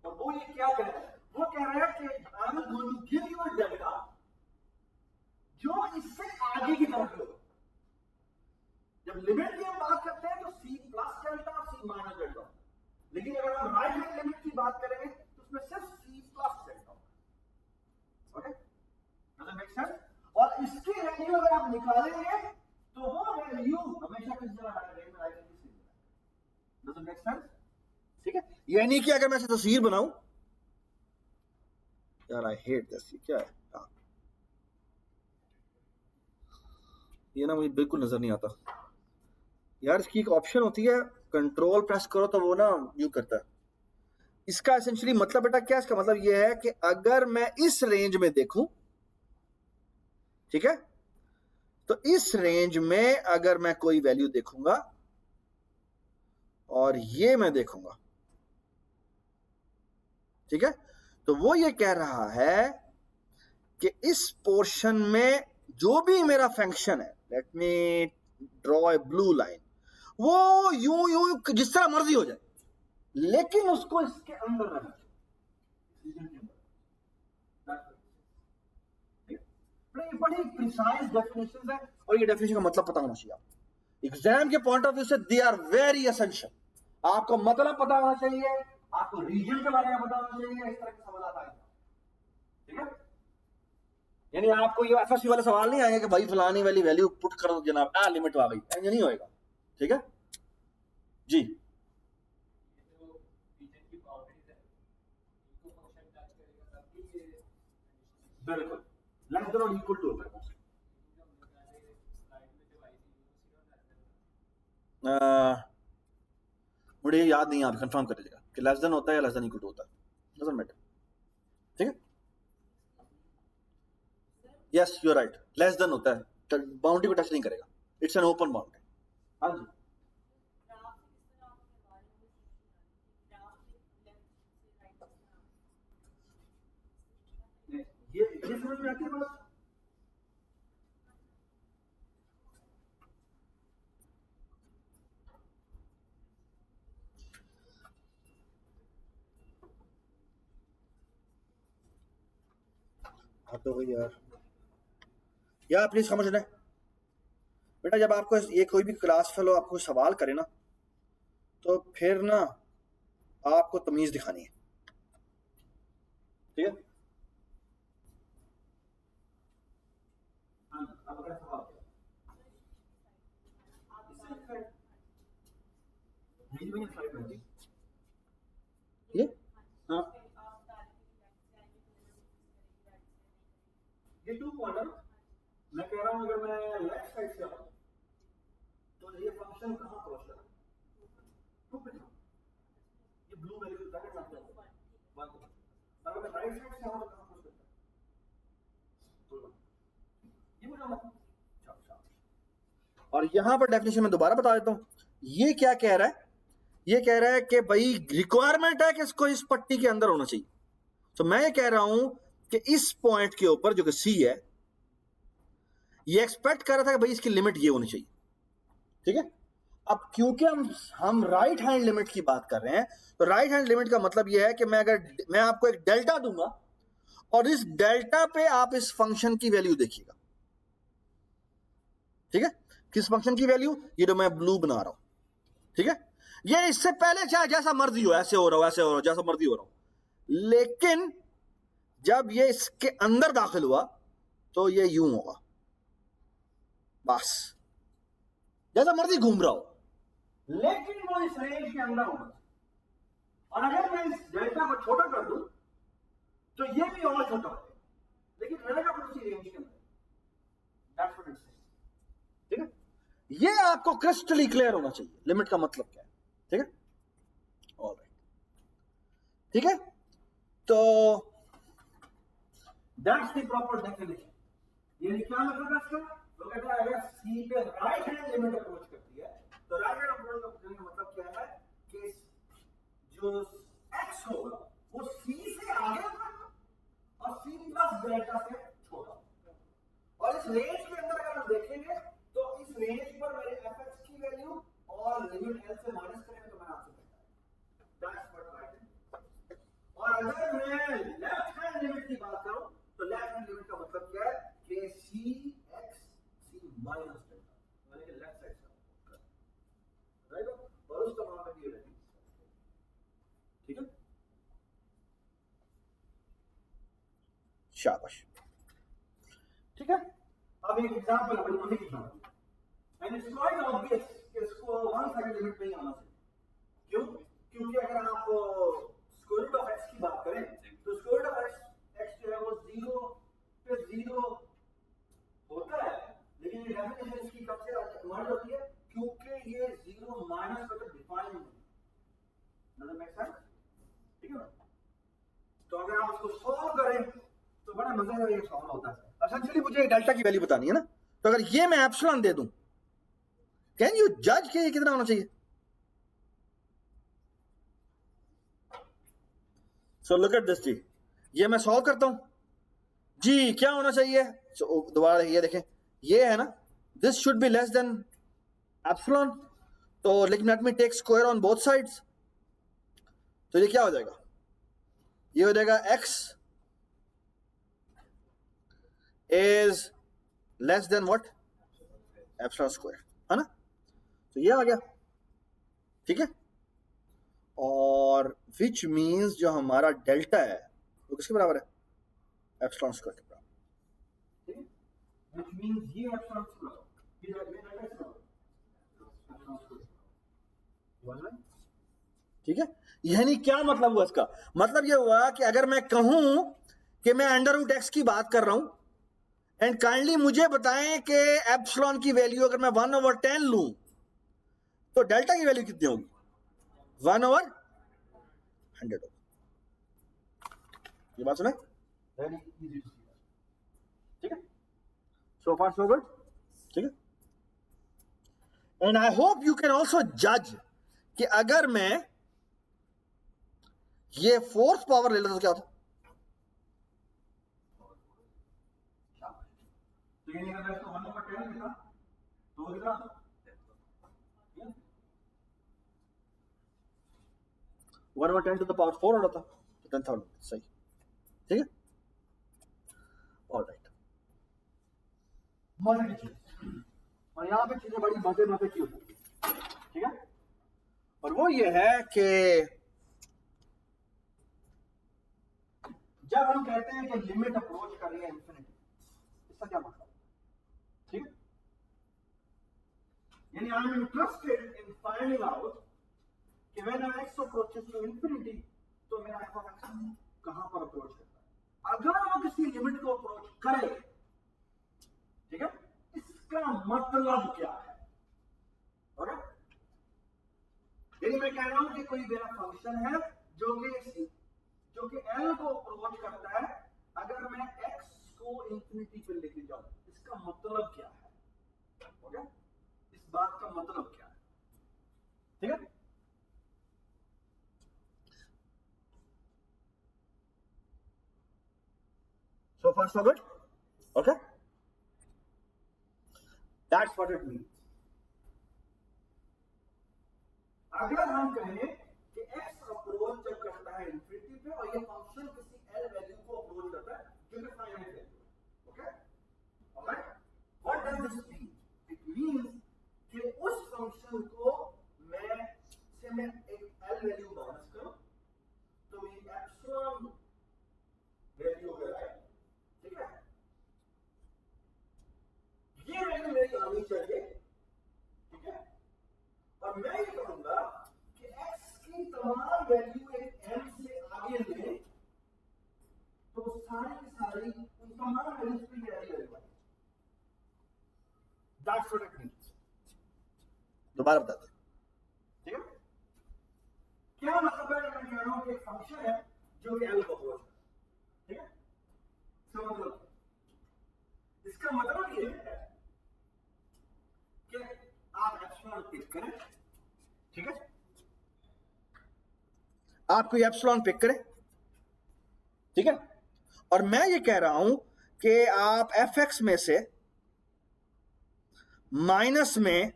और वो ये क्या कह रहा है? वो कह रहा है कि I am going to give you a delta जो इससे आगे की तरफ होगा। जब लिमिट की हम बात करते हैं तो सी प्लस डेल्टा और सी माइनस डेल्टा, लेकिन अगर हम राइट हैंड लिमिट की बात करेंगे तो उसमें सिर्फ सी प्लस डेल्टा होगा। Okay, does it make sense? और इसकी वैल्यू अगर आप निकालेंगे मेक सेंस? ठीक है, यानी कि अगर मैं ऐसे तस्वीर बनाऊं, यार आई हेट दिस, ये क्या है? हाँ, ये ना मुझे बिल्कुल नजर नहीं आता यार। इसकी एक ऑप्शन होती है, कंट्रोल प्रेस करो तो वो ना यू करता है। इसका एसेंशियली मतलब बेटा क्या, इसका मतलब ये है कि अगर मैं इस रेंज में देखूं, ठीक है, तो इस रेंज में अगर मैं कोई वैल्यू देखूंगा और ये मैं देखूंगा, ठीक है, तो वो ये कह रहा है कि इस पोर्शन में जो भी मेरा फंक्शन है, let me draw a blue line, वो यूं यूं जिस तरह मर्जी हो जाए, लेकिन उसको इसके अंदर रहना चाहिए। बड़ी प्रिसाइज डेफिनेशन है, और ये डेफिनेशन का मतलब पता होना चाहिए आपको। एग्जाम के पॉइंट ऑफ व्यू से दे आर वेरी एसेंशियल। आपको मतलब पता होना चाहिए, आपको रीजन के बारे में पता होना चाहिए, इस तरह के सवाल आएंगे, ठीक है। यानी आपको ये एफएससी वाले सवाल नहीं आएंगे कि भाई फलानी वाली वैल्यू पुट करो जनाब, लिमिट आ गई, ऐसे नहीं होएगा, ठीक है जी। बिल्कुल, लेस देन और इक्वल टू होता है। मुझे याद नहीं, आप कंफर्म कर दीजिएगा कि लेस देन होता है या लेस देन इक्वल टू होता है, डजंट मैटर, ठीक है। Yes you are right, less than होता है, बाउंड्री को टच नहीं करेगा, इट्स एन ओपन बाउंड्री। हाँ जी, ये समझ में आती है बात? हाँ तो भाई यार प्लीज समझ लें बेटा, जब आपको ये कोई भी क्लास फेलो आपको सवाल करे ना, तो फिर ना आपको तमीज दिखानी है, ठीक है। ये हाँ, ये टू पॉइंट, मैं कह रहा हूं अगर मैं लेफ्ट साइड से आऊं तो ये फंक्शन कहां क्रॉस कर रहा है, टू पे था। ये ब्लू वैल्यू ब्रैकेट में आता है वन, अगर मैं राइट साइड से आऊं तो कहां क्रॉस करता है, तो ये मुझे और यहां पर डेफिनेशन में दोबारा बता देता हूं, ये क्या कह रहा है, ये कह रहा है कि भाई रिक्वायरमेंट है कि इसको इस पट्टी के अंदर होना चाहिए। तो मैं ये कह रहा हूं कि इस पॉइंट के ऊपर जो कि सी है, ये एक्सपेक्ट कर रहा था कि भाई इसकी लिमिट ये होनी चाहिए, ठीक है। अब क्योंकि हम राइट हैंड लिमिट की बात कर रहे हैं, तो राइट हैंड लिमिट का मतलब यह है कि मैं आपको एक डेल्टा दूंगा और इस डेल्टा पे आप इस फंक्शन की वैल्यू देखिएगा, ठीक है। किस फंक्शन की वैल्यू, ये जो मैं ब्लू बना रहा हूं, ठीक है। ये इससे पहले चाहे जैसा मर्जी हो, ऐसे हो रहा हो, ऐसे हो रहा हो, जैसा मर्जी हो रहा हो, लेकिन जब ये इसके अंदर दाखिल हुआ तो ये यूं होगा, बस जैसा मर्जी घूम रहा हो, लेकिन वो इस रेंज के अंदर होगा। और अगर मैं इस डेल्टा को छोटा कर दूं तो ये भी और छोटा हो, लेकिन रहेगा कुछ इसी रेंज के अंदर, दैट्स व्हाट इट सेज, ठीक है। ये आपको क्रिस्टली क्लियर होना चाहिए लिमिट का मतलब क्या है, ठीक है। ऑलराइट, ठीक है, तो दैट्स द प्रॉपर डेफिनेशन। ये क्या मतलब है इसका, तो कहता है अगर सी पे राइट हैंड लिमिट अप्रोच करती है, तो राइट हैंड अप्रोच का मतलब क्या है कि जो एक्स होगा वो सी से आगे होगा और सी प्लस डेल्टा से छोटा होगा। और इस रेंज के अंदर अगर हम देखेंगे तो इस रेंज पर मेरे एफएक्स की वैल्यू और लिमिट एल से माइनस करेंगे तो मैं आपसे कहता है दैट्स व्हाट राइट हैंड। और अगर मैं लेफ्ट हैंड लिमिट की बात करूं तो लेफ्ट हैंड लिमिट का मतलब क्या है कि सी एक्स सी माइनस डेल्टा, यानी कि लेफ्ट साइड से, राइट, और उसका वहां पे ये वैल्यू, ठीक है। शाबाश, ठीक है। अब एक एग्जांपल अपन लिखना, एंड इट्स क्वाइट ऑब्वियस कि इसको वन साइड लिमिट नहीं आना चाहिए, क्यों, ठीक है ना? तो अगर आप उसको सॉल्व करें तो बड़ा मजा ये सॉल्व होता है। एसेंशियली मुझे डेल्टा की वैल्यू बतानी है ना, तो अगर ये मैं एप्सिलॉन दे दूं, कैन यू जज कि ये कितना होना चाहिए? सो लुक एट दिस जी, ये मैं सॉल्व करता हूं जी, क्या होना चाहिए? दोबारा ये देखें, ये है ना, this should be less than epsilon, तो लेकिन let me take square on both sides, तो ये क्या हो जाएगा? ये हो जाएगा x is less than what? Epsilon square, है ना? तो ये आ गया, ठीक है। और विच मीन्स जो हमारा डेल्टा है वो किसके बराबर है? एप्सिलॉन स्क्वायर के बराबर, ठीक है। विच मीन्स ये एप्सिलॉन स्क्वायर, ये डेल्टा स्क्वायर, ठीक है। यानी क्या मतलब हुआ इसका? मतलब ये हुआ कि अगर मैं कहूं कि मैं अंडर रूट एक्स की बात कर रहा हूं, एंड काइंडली मुझे बताएं कि एप्सिलॉन की वैल्यू अगर मैं 1/10 लूं तो डेल्टा की वैल्यू कितनी होगी? 1/100 होगी। ये बात सुना? वेरी इजी टू सी, ठीक है। सो फार सो गुड, ठीक है। And I hope you can also जज कि अगर मैं ये फोर्थ पावर ले लेता तो क्या होता? तो ये अगर मैं इसको 1/10 लेता तो वो कितना आता? 1/10 टू द पावर 4 होता, तो 10,000, सही, ठीक है। ऑलराइट, मजे की चीज, और यहां पे चीजें बड़ी मजे की होती है, ठीक है। और वो ये है कि जब हम कहते हैं कि लिमिट अप्रोच कर रही है इंफिनिटी, इसका क्या मतलब? ठीक है, यानी I am interested in finding out कि when x approaches to infinity तो मेरा f ऑफ x कहां पर अप्रोच करता है। अगर वो किसी लिमिट को अप्रोच करे, ठीक है, इसका मतलब क्या है? ओके, यानी मैं कह रहा हूं कि कोई मेरा फंक्शन है जो कि L को अप्रोच करता है, अगर मैं x को इंफिनिटी पे लेके जाऊं, इसका मतलब क्या है? ओके, इस बात का मतलब क्या है? ठीक है, so far so good, okay, that's what it means. अगर हम कहें कि x अप्रोच जब करता है इंफिनिटी पे और ये फंक्शन किसी L वैल्यू को अप्रोच करता है जो कि फाइनाइट वैल्यू है, okay, alright, what does this mean? It means कि उस फंक्शन को मैं एक L वैल्यू माइनस करूं तो मेरी एप्सिलॉन वैल्यू हो गया, राइट, ठीक है। ये वैल्यू मेरी आनी चाहिए, ठीक है, और मैं ये करूंगा कि x की तमाम वैल्यू एक m से आगे ले तो सारी की सारी उन तमाम वैल्यूज पे ये वैल्यू आएगी। That's what it means. दोबारा बताते हैं, ठीक है। क्या मतलब है? मैं कह रहा हूं कि एक फंक्शन है जो कि L को अप्रोच करता है, ठीक है। इसका मतलब ये है कि आप एप्सिलॉन पिक करें, ठीक है, आप कोई एप्सिलॉन पिक करें, ठीक है, और मैं ये कह रहा हूं कि आप fx में से माइनस में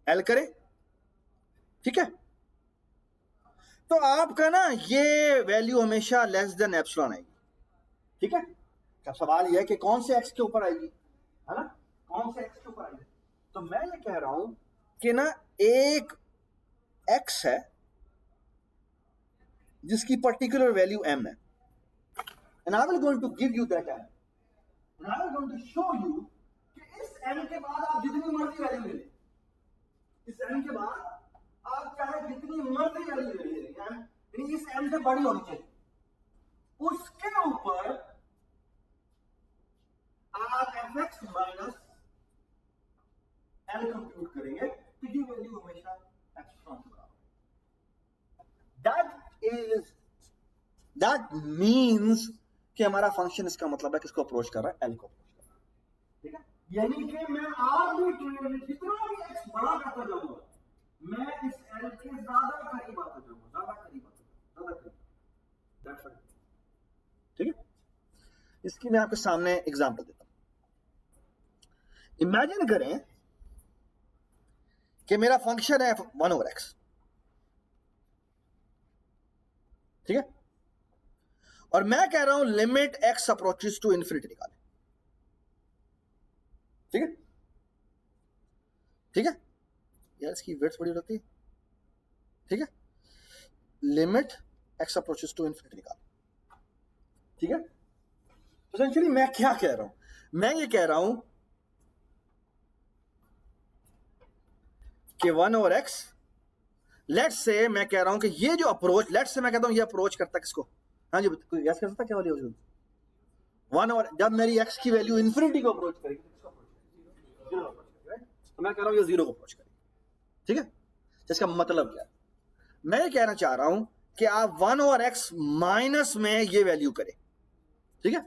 L करें, ठीक है, तो आपका ना ये वैल्यू हमेशा लेस देन एप्सिलॉन आएगी, ठीक है। अब सवाल यह है कि कौन से x के ऊपर आएगी, है ना, कौन से x के ऊपर आएगी? तो मैं ये कह रहा हूं कि ना एक x है जिसकी पर्टिकुलर वैल्यू m है, and I will going to give you that m, and I will going to show you कि इस m के बाद आप जितनी मर्जी वैल्यू ले लें, इस m के बाद आप चाहे जितनी मर्जी वैल्यू ले लें, यानी इस m से बड़ी होनी चाहिए, उसके ऊपर आप fx माइनस L कंप्यूट करेंगे तो ये वैल्यू हमेशा एप्सिलॉन के बराबर है। is that means कि हमारा फंक्शन इसका मतलब है किसको अप्रोच कर रहा है, एल को अप्रोच कर रहा है, ठीक है। यानी कि मैं आर्बिट्रेरी जितना भी एक्स बड़ा करता जाऊंगा मैं इस एल के ज्यादा करीब आता जाऊंगा, ज्यादा करीब आता जाऊंगा, ज्यादा करीब। दैट्स इट, ठीक है। इसकी मैं आपके सामने एग्जांपल देता हूं। इमेजिन करें कि मेरा फंक्शन है 1/x, ठीक है, और मैं कह रहा हूं limit x approaches to infinity निकालें, ठीक है, ठीक है यार, इसकी वेट्स बड़ी होती है, ठीक है, limit x approaches to infinity निकालें, ठीक है। तो एसेंशियली मैं क्या कह रहा हूं, मैं ये कह रहा हूं कि 1/x, लेट्स से मैं कह रहा हूं कि ये जो अप्रोच, लेट्स से मैं कहता हूं ये अप्रोच करता किसको, हाँ जी, कोई गैस कर सकता क्या वाली हो, 1 जब मेरी x की वैल्यू इंफिनिटी को अप्रोच करेगी तो मैं कह रहा हूं ये 0 को अप्रोच करेगी, ठीक है। जिसका मतलब क्या है, मैं ये कहना चाह रहा हूं कि आप 1/x माइनस में ये वैल्यू करें, ठीक है,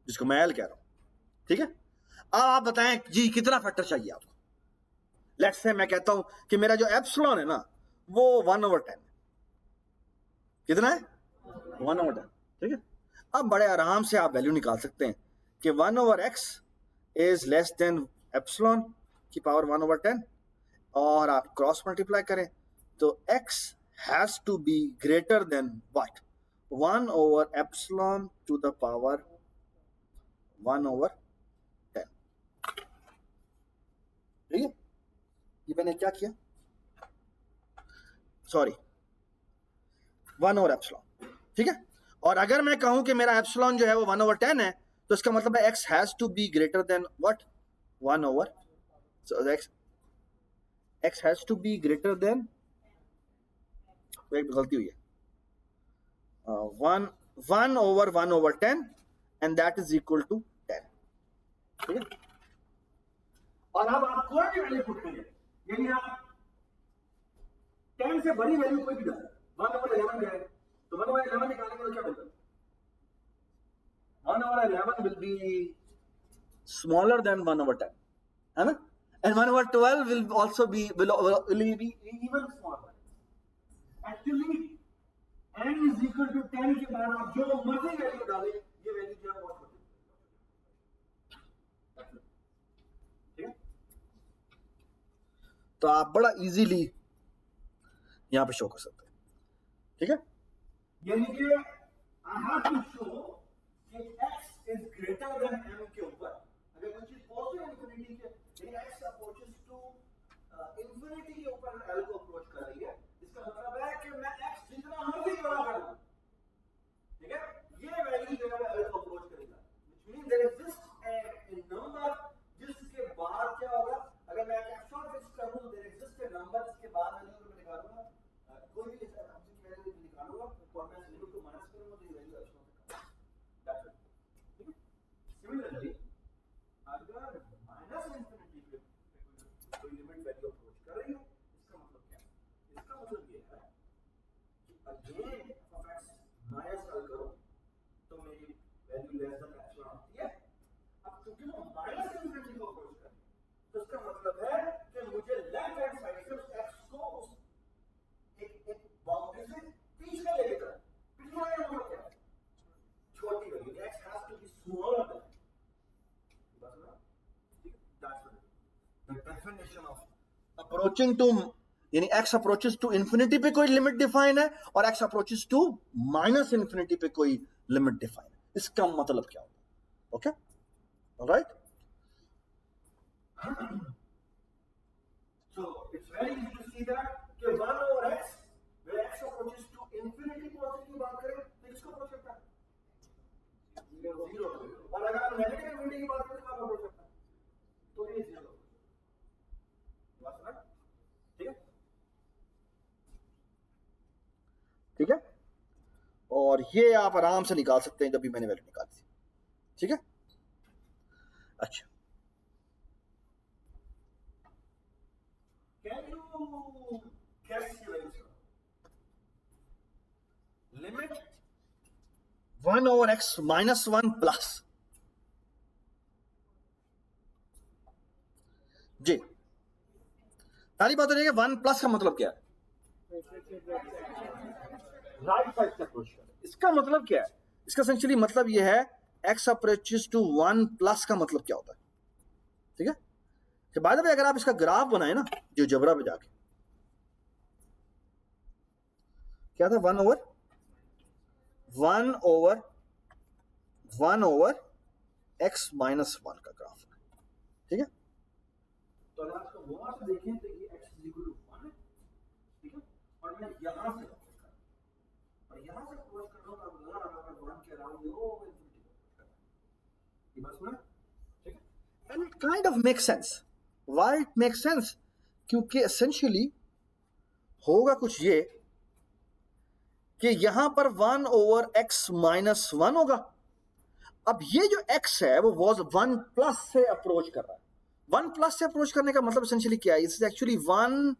जिसको मैं एल कह रहा हूं, ठीक है। अब आप बताएं जी कितना फैक्टर चाहिए आपको। लेट्स से मैं कहता हूं कि मेरा जो एप्सिलॉन है ना वो 1/10, कितना है, 1/10, ठीक है। अब बड़े आराम से आप वैल्यू निकाल सकते हैं कि 1/x is less than epsilon की पावर 1/10, और आप क्रॉस मल्टीप्लाई करें तो x has to be greater than what, 1/एप्सिलॉन टू द पावर 1/10, ठीक है। ये मैंने क्या किया, सॉरी 1/एप्सिलॉन, ठीक है। और अगर मैं कहूं कि मेरा एप्सिलॉन जो है वो 1/10 है तो इसका मतलब है x has to be greater than what, 1/, so x has to be greater than, एक गलती हुई है, 1/10 and that is equal to 10, ठीक है। और अब आप कोई भी वैल्यू पुट करिए, यानी आप 10 से बड़ी वैल्यू कोई भी डालें, 1/11 है तो 1/11 निकालेंगे तो क्या मिलेगा, 1/11 will be smaller than 1/10, है ना, and 1/12 will also be will be even smaller. Actually n is equal to 10 के बाद आप जो मर्जी वैल्यू डालें ये वैल्यू जो है बहुत छोटी, ठीक है। तो आप बड़ा इजीली यहां पे शो कर सकते हैं, ठीक है। यानी कि I have to show कि x is greater than m के ऊपर अगर कोई चीज पॉजिटिव इंफिनिटी के, यानी x अप्रोचेस टू इंफिनिटी के ऊपर l को अप्रोच कर रही है, इसका मतलब है कि मैं x जितना मर्जी बड़ा कर लूं, ठीक है, ये वैल्यू जो है l को अप्रोच करेगा, which means there exists a number जिसके बाद क्या होगा, अगर मैं कैप्शन फिक्स कर लूं there exists a number जिसके बाद वैल्यू मैं निकालूंगा, कोई भी वैल्यू निकालूंगा और मैं लिमिट को माइनस करूंगा तो ये वैल्यू एप्सिलॉन तक, दैट्स इट, ठीक है। सिमिलरली अगर माइनस इंफिनिटी पे कोई लिमिट वैल्यू अप्रोच कर रही है, इसका मतलब क्या है, इसका मतलब ये है कि अगेन ऑफ x माइनस कर करो तो मेरी वैल्यू लेस देन एप्सिलॉन आती है। अब क्योंकि वो माइनस इंफिनिटी को अप्रोच कर रही है तो इसका मतलब है कि मुझे लेफ्ट हैंड साइड से उस x को उस एक बाउंड्री से पीछे लेके जाना, पिछला नंबर क्या है, छोटी value, x has to be smaller than, बस ना, ठीक है। That's the definition of approaching to, यानी x अप्रोचेस टू इंफिनिटी पे कोई लिमिट डिफाइन है और x approaches to minus infinity पे कोई लिमिट डिफाइन है, इसका मतलब क्या होता है, okay, alright. So it's very easy to see that कि 1/x where x approaches to infinity पहुंचने की बात करें तो इसको अप्रोच करता है 0, और अगर हम नेगेटिव इंफिनिटी की बात करें तो कब अप्रोच करता है, तो ये 0, बस ना, ठीक है, ठीक है। और ये आप आराम से निकाल सकते हैं जब भी मैंने वैल्यू निकाली थी, ठीक है। अच्छा, can you guess your answer? 1 over x minus 1 plus जी। पहली बात तो ये 1 प्लस का मतलब क्या है? राइट साइड से अप्रोच कर। इसका मतलब क्या है? इसका एसेंशियली मतलब ये है x अप्रोचेस टू 1 प्लस का मतलब क्या होता है? ठीक है, तो बाय द वे अगर आप इसका ग्राफ बनाए ना जो जबरा पे जाके, क्या था? 1 ओवर x माइनस 1 का ग्राफ, ठीक है। तो अगर आप वहां से देखें तो ये x इज इक्वल टू 1 है, ठीक है, और मैं यहां से और यहां से अप्रोच कर रहा हूं तो आप नजर आ रहा है 1 के अराउंड ये बस में, ठीक है। And it kind of make sense. Why it make sense? क्योंकि एसेंशियली होगा कुछ ये कि यहां पर 1 ओवर x माइनस 1 होगा। अब ये जो x है वो वॉज 1 प्लस से अप्रोच कर रहा है। 1 प्लस से अप्रोच करने का मतलब एसेंशियली क्या है? It's actually 1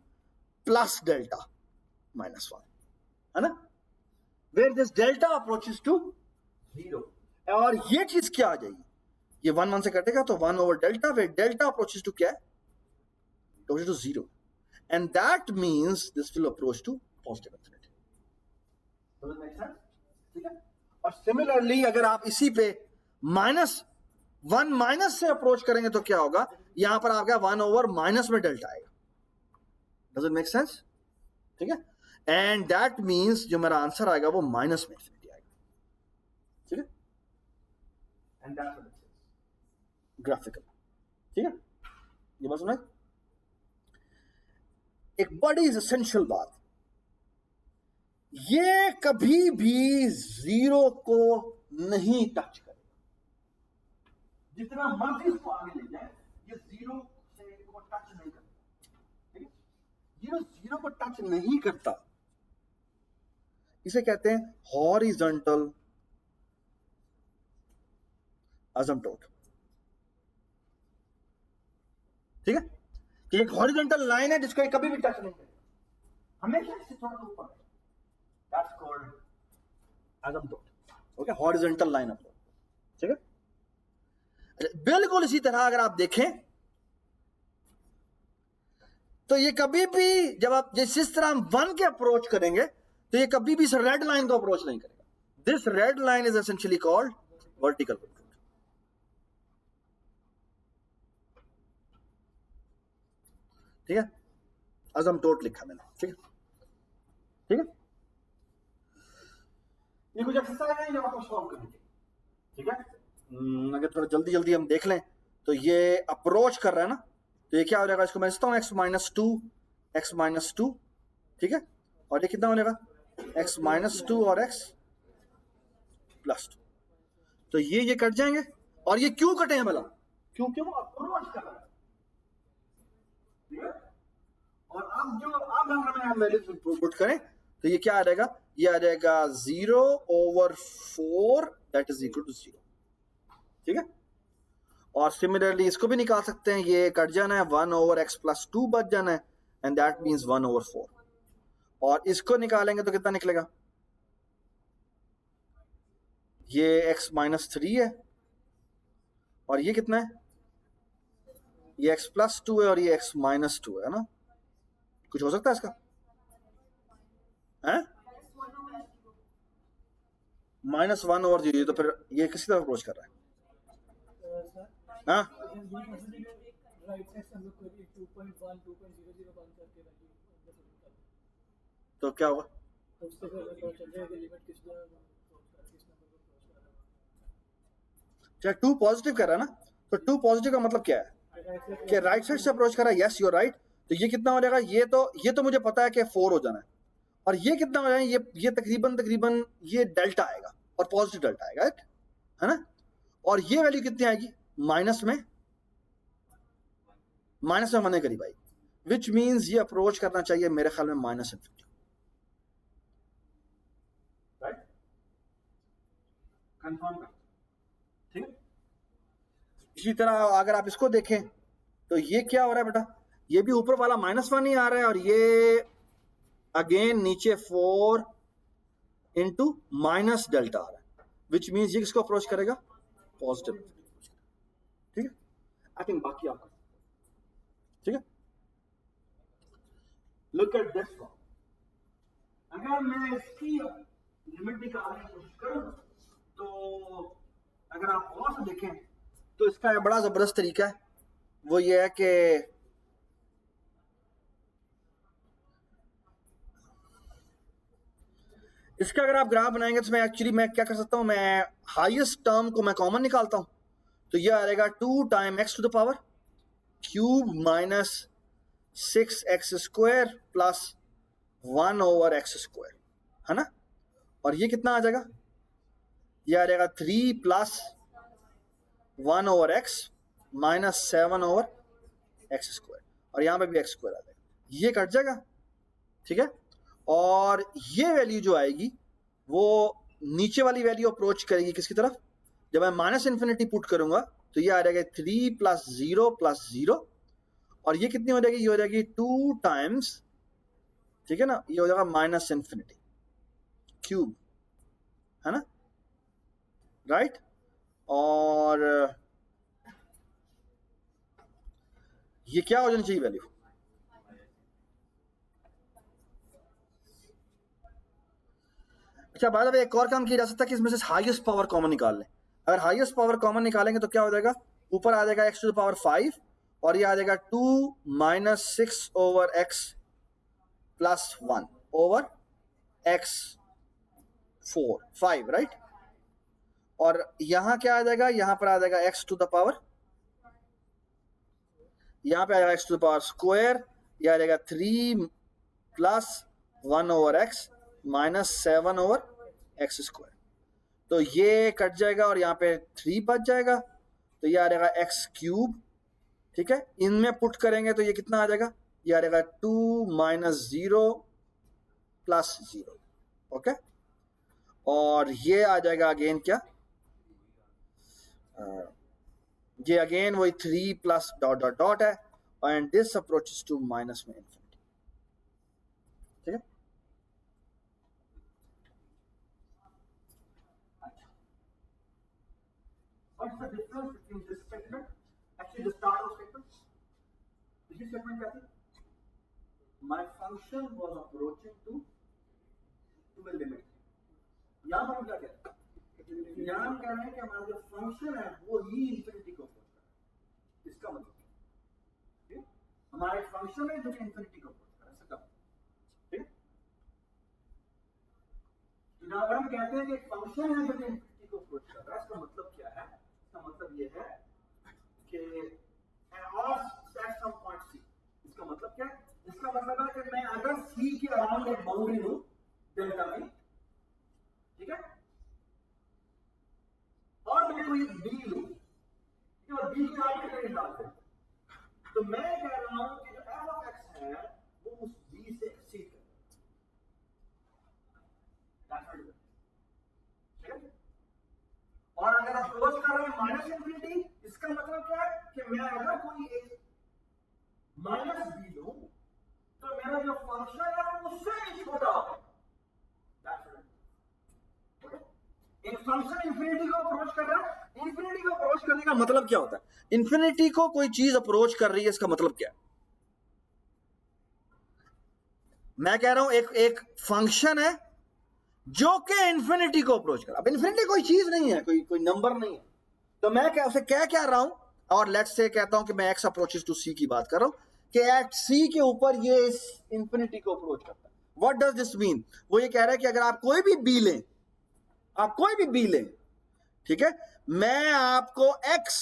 plus delta minus 1, है ना, where this delta approaches to 0। और ये चीज क्या आ जाएगी? ये 1 1 से कटेगा तो 1 over delta, where delta approaches to क्या है? Approaches to 0, and that means this will approach to positive infinity. Does it make sense? ठीक है। और सिमिलरली अगर आप इसी पे -1 माइनस से अप्रोच करेंगे तो क्या होगा? यहां पर आपका 1 ओवर माइनस में डेल्टा आएगा। Does it make sense? ठीक है, एंड दैट मींस जो मेरा आंसर आएगा वो माइनस में इंफिनिटी आएगा, ठीक है। एंड दैट्स ग्राफिकल, ठीक है। ये बात सुना? एक बड़ी एसेंशियल बात, ये कभी भी 0 को नहीं टच करेगा। जितना मर्जी इसको आगे ले जाए ये 0 से को टच नहीं करता, ठीक है। 0 को टच नहीं करता, इसे कहते हैं हॉरिजॉन्टल असिम्पटोट, ठीक है। कि एक हॉरिजॉन्टल लाइन है जिसको कभी भी टच नहीं करेगा, हमेशा इससे थोड़ा ऊपर है। That's called asymptote, okay, horizontal line approach, ठीक है। बिल्कुल इसी तरह अगर आप देखें तो ये कभी भी जब आप जिस तरह हम 1 के अप्रोच करेंगे तो ये कभी भी इस रेड लाइन को अप्रोच नहीं करेगा। This red line is essentially called vertical approach, ठीक है। asymptote लिखा मैंने, ठीक है, ठीक है। ये कुछ एक्सरसाइज है जो आपको सॉल्व करनी चाहिए, ठीक है। अगर थोड़ा जल्दी जल्दी हम देख लें तो ये अप्रोच कर रहा है ना, तो ये क्या हो जाएगा? इसको मैं लिखता हूं x माइनस 2, ठीक है, और ये कितना हो जाएगा? x माइनस 2 और x प्लस 2। तो ये कट जाएंगे, और ये क्यों कटे हैं भला? क्योंकि वो अप्रोच कर रहा है, ठीक है। और अब जो अब हम वैल्यूज पुट करें तो ये क्या आ जाएगा? ये आ जाएगा 0 over 4 that is equal to 0, ठीक है। और सिमिलरली इसको भी निकाल सकते हैं, ये कट जाना है, 1 ओवर x प्लस 2 बच जाना है, एंड दैट मींस 1 ओवर 4। और इसको निकालेंगे तो कितना निकलेगा? ये x माइनस 3 है, और ये कितना है? ये x प्लस 2 है, और ये x माइनस 2 है ना। कुछ हो सकता है इसका? है -1 ओवर 0, तो फिर ये किसी तरह अप्रोच कर रहा है? हाँ, तो क्या होगा? अच्छा, 2 पॉजिटिव कर रहा है ना, तो 2 पॉजिटिव का मतलब क्या है? कि राइट साइड से अप्रोच कर रहा है। Yes, you are right. तो ये कितना हो जाएगा? ये तो मुझे पता है कि 4 हो जाना है, और ये कितना हो जाएगा? ये तकरीबन ये डेल्टा आएगा, और पॉजिटिव डेल्टा आएगा, है ना। और ये वैल्यू कितनी आएगी? माइनस में होने करीब आएगी, विच मीन्स ये अप्रोच करना चाहिए मेरे ख्याल में माइनस इनफिनिटी, राइट। कंफर्म कर, ठीक है। इसी तरह अगर आप इसको देखें तो ये क्या हो रहा है बेटा? ये भी ऊपर वाला -1 ही आ रहा है, और ये अगेन नीचे 4 इंटू माइनस डेल्टा आ रहा है। विच मीन्स ये किसको अप्रोच करेगा, पॉजिटिव। ठीक है, आई थिंक बाकी आपका ठीक है। लुक एट दिस वन, अगर मैं इसकी लिमिट निकालने की कोशिश करूं तो अगर आप और से देखें तो इसका एक बड़ा जबरदस्त तरीका है, वो ये है कि इसका अगर आप ग्राफ बनाएंगे तो मैं क्या कर सकता हूं, मैं हाईएस्ट टर्म को मैं कॉमन निकालता हूं, तो ये आ जाएगा 2 time x to the power cube minus 6x square plus 1 over x square, है ना। और ये कितना आ जाएगा, ये आ जाएगा 3 plus 1 over x minus 7 over x square, और यहां पे भी एक्स स्क्वायर आ जाएगा, ये कट जाएगा। ठीक है, और ये वैल्यू जो आएगी वो नीचे वाली वैल्यू अप्रोच करेगी किसकी तरफ, जब मैं माइनस इन्फिनिटी पुट करूंगा तो ये आ जाएगा 3 प्लस 0, और ये कितनी हो जाएगी, ये हो जाएगी 2 टाइम्स, ठीक है ना, ये हो जाएगा माइनस इन्फिनिटी क्यूब, है ना, राइट। और ये क्या हो जानी चाहिए वैल्यू, अच्छा बाद में एक और काम किया जा सकता है कि इसमें से हाईएस्ट पावर कॉमन निकाल लें। अगर हाईएस्ट पावर कॉमन निकालेंगे तो क्या हो जाएगा, ऊपर आ जाएगा x टू द पावर 5 और ये आ जाएगा 2 minus 6 over x plus 1 over x 5, right. और यहां क्या आ जाएगा, यहां पर आ जाएगा x टू द पावर, यहां पे आ जाएगा x to the power square, यह आ जाएगा 3 plus 1 over x minus 7 over x square, तो ये कट जाएगा और यहाँ पे 3 बच जाएगा, तो ये आ जाएगा एक्स क्यूब। ठीक है, इनमें पुट करेंगे तो ये कितना आ जाएगा, ये आ जाएगा 2 माइनस 0 प्लस 0, ओके। और ये आ जाएगा अगेन क्या, ये अगेन वही 3 प्लस डॉट डॉट डॉट है, and this approaches to minus में इन्फिनिटी। ठीक है, what's the difference between this statement, actually the start of statement, this statement क्या थी, my function was approaching to a limit। यहाँ पर हम क्या कहते हैं, यहाँ हम कह रहे हैं कि हमारा जो फंक्शन है वो ही इंफिनिटी को अप्रोच कर रहा है, इसका मतलब ठीक है, हमारा एक फंक्शन है जो कि इंफिनिटी को अप्रोच कर रहा है, ऐसा ठीक है। तो जब हम कहते हैं कि एक फंक्शन है जो कि इंफिनिटी को अप्रोच कर रहा है, इसका मतलब क्या है, इसका मतलब ये है कि सम पॉइंट सी, इसका मतलब क्या है, इसका मतलब है कि मैं अगर सी के अराउंड एक बाउंड्री लूं डेल्टा में, ठीक है, और मैं कोई बी लूं, ठीक है, और बी के आर्बिट्रेरी डाल दूं, तो मैं कह रहा हूं कि जो एफ ऑफ एक्स है वो उस बी से एक्सीड करे, ठीक है। और अगर आप क्लोज कर रहे हैं माइनस इंफिनिटी, इसका मतलब क्या है कि मैं अगर कोई एक माइनस बी लूं तो मेरा जो फंक्शन है वो उससे भी छोटा होगा। एक फंक्शन इंफिनिटी को अप्रोच कर रहा है, इंफिनिटी को अप्रोच करने का मतलब क्या होता है, इंफिनिटी को कोई चीज अप्रोच कर रही है, इसका मतलब क्या है, मैं कह रहा हूं एक फंक्शन है जो कि इंफिनिटी को अप्रोच कर, अब इंफिनिटी कोई चीज नहीं है, कोई नंबर नहीं है, तो मैं क्या उसे क्या कह रहा हूं, और लेट्स से कहता हूं कि मैं एक्स अप्रोचेस टू सी की बात कर रहा हूं कि एट सी के ऊपर ये इस इंफिनिटी को अप्रोच करता है। व्हाट डज दिस मीन, वो ये कह रहा है कि अगर आप कोई भी बी लें, आप कोई भी बी लें, ठीक है, मैं आपको एक्स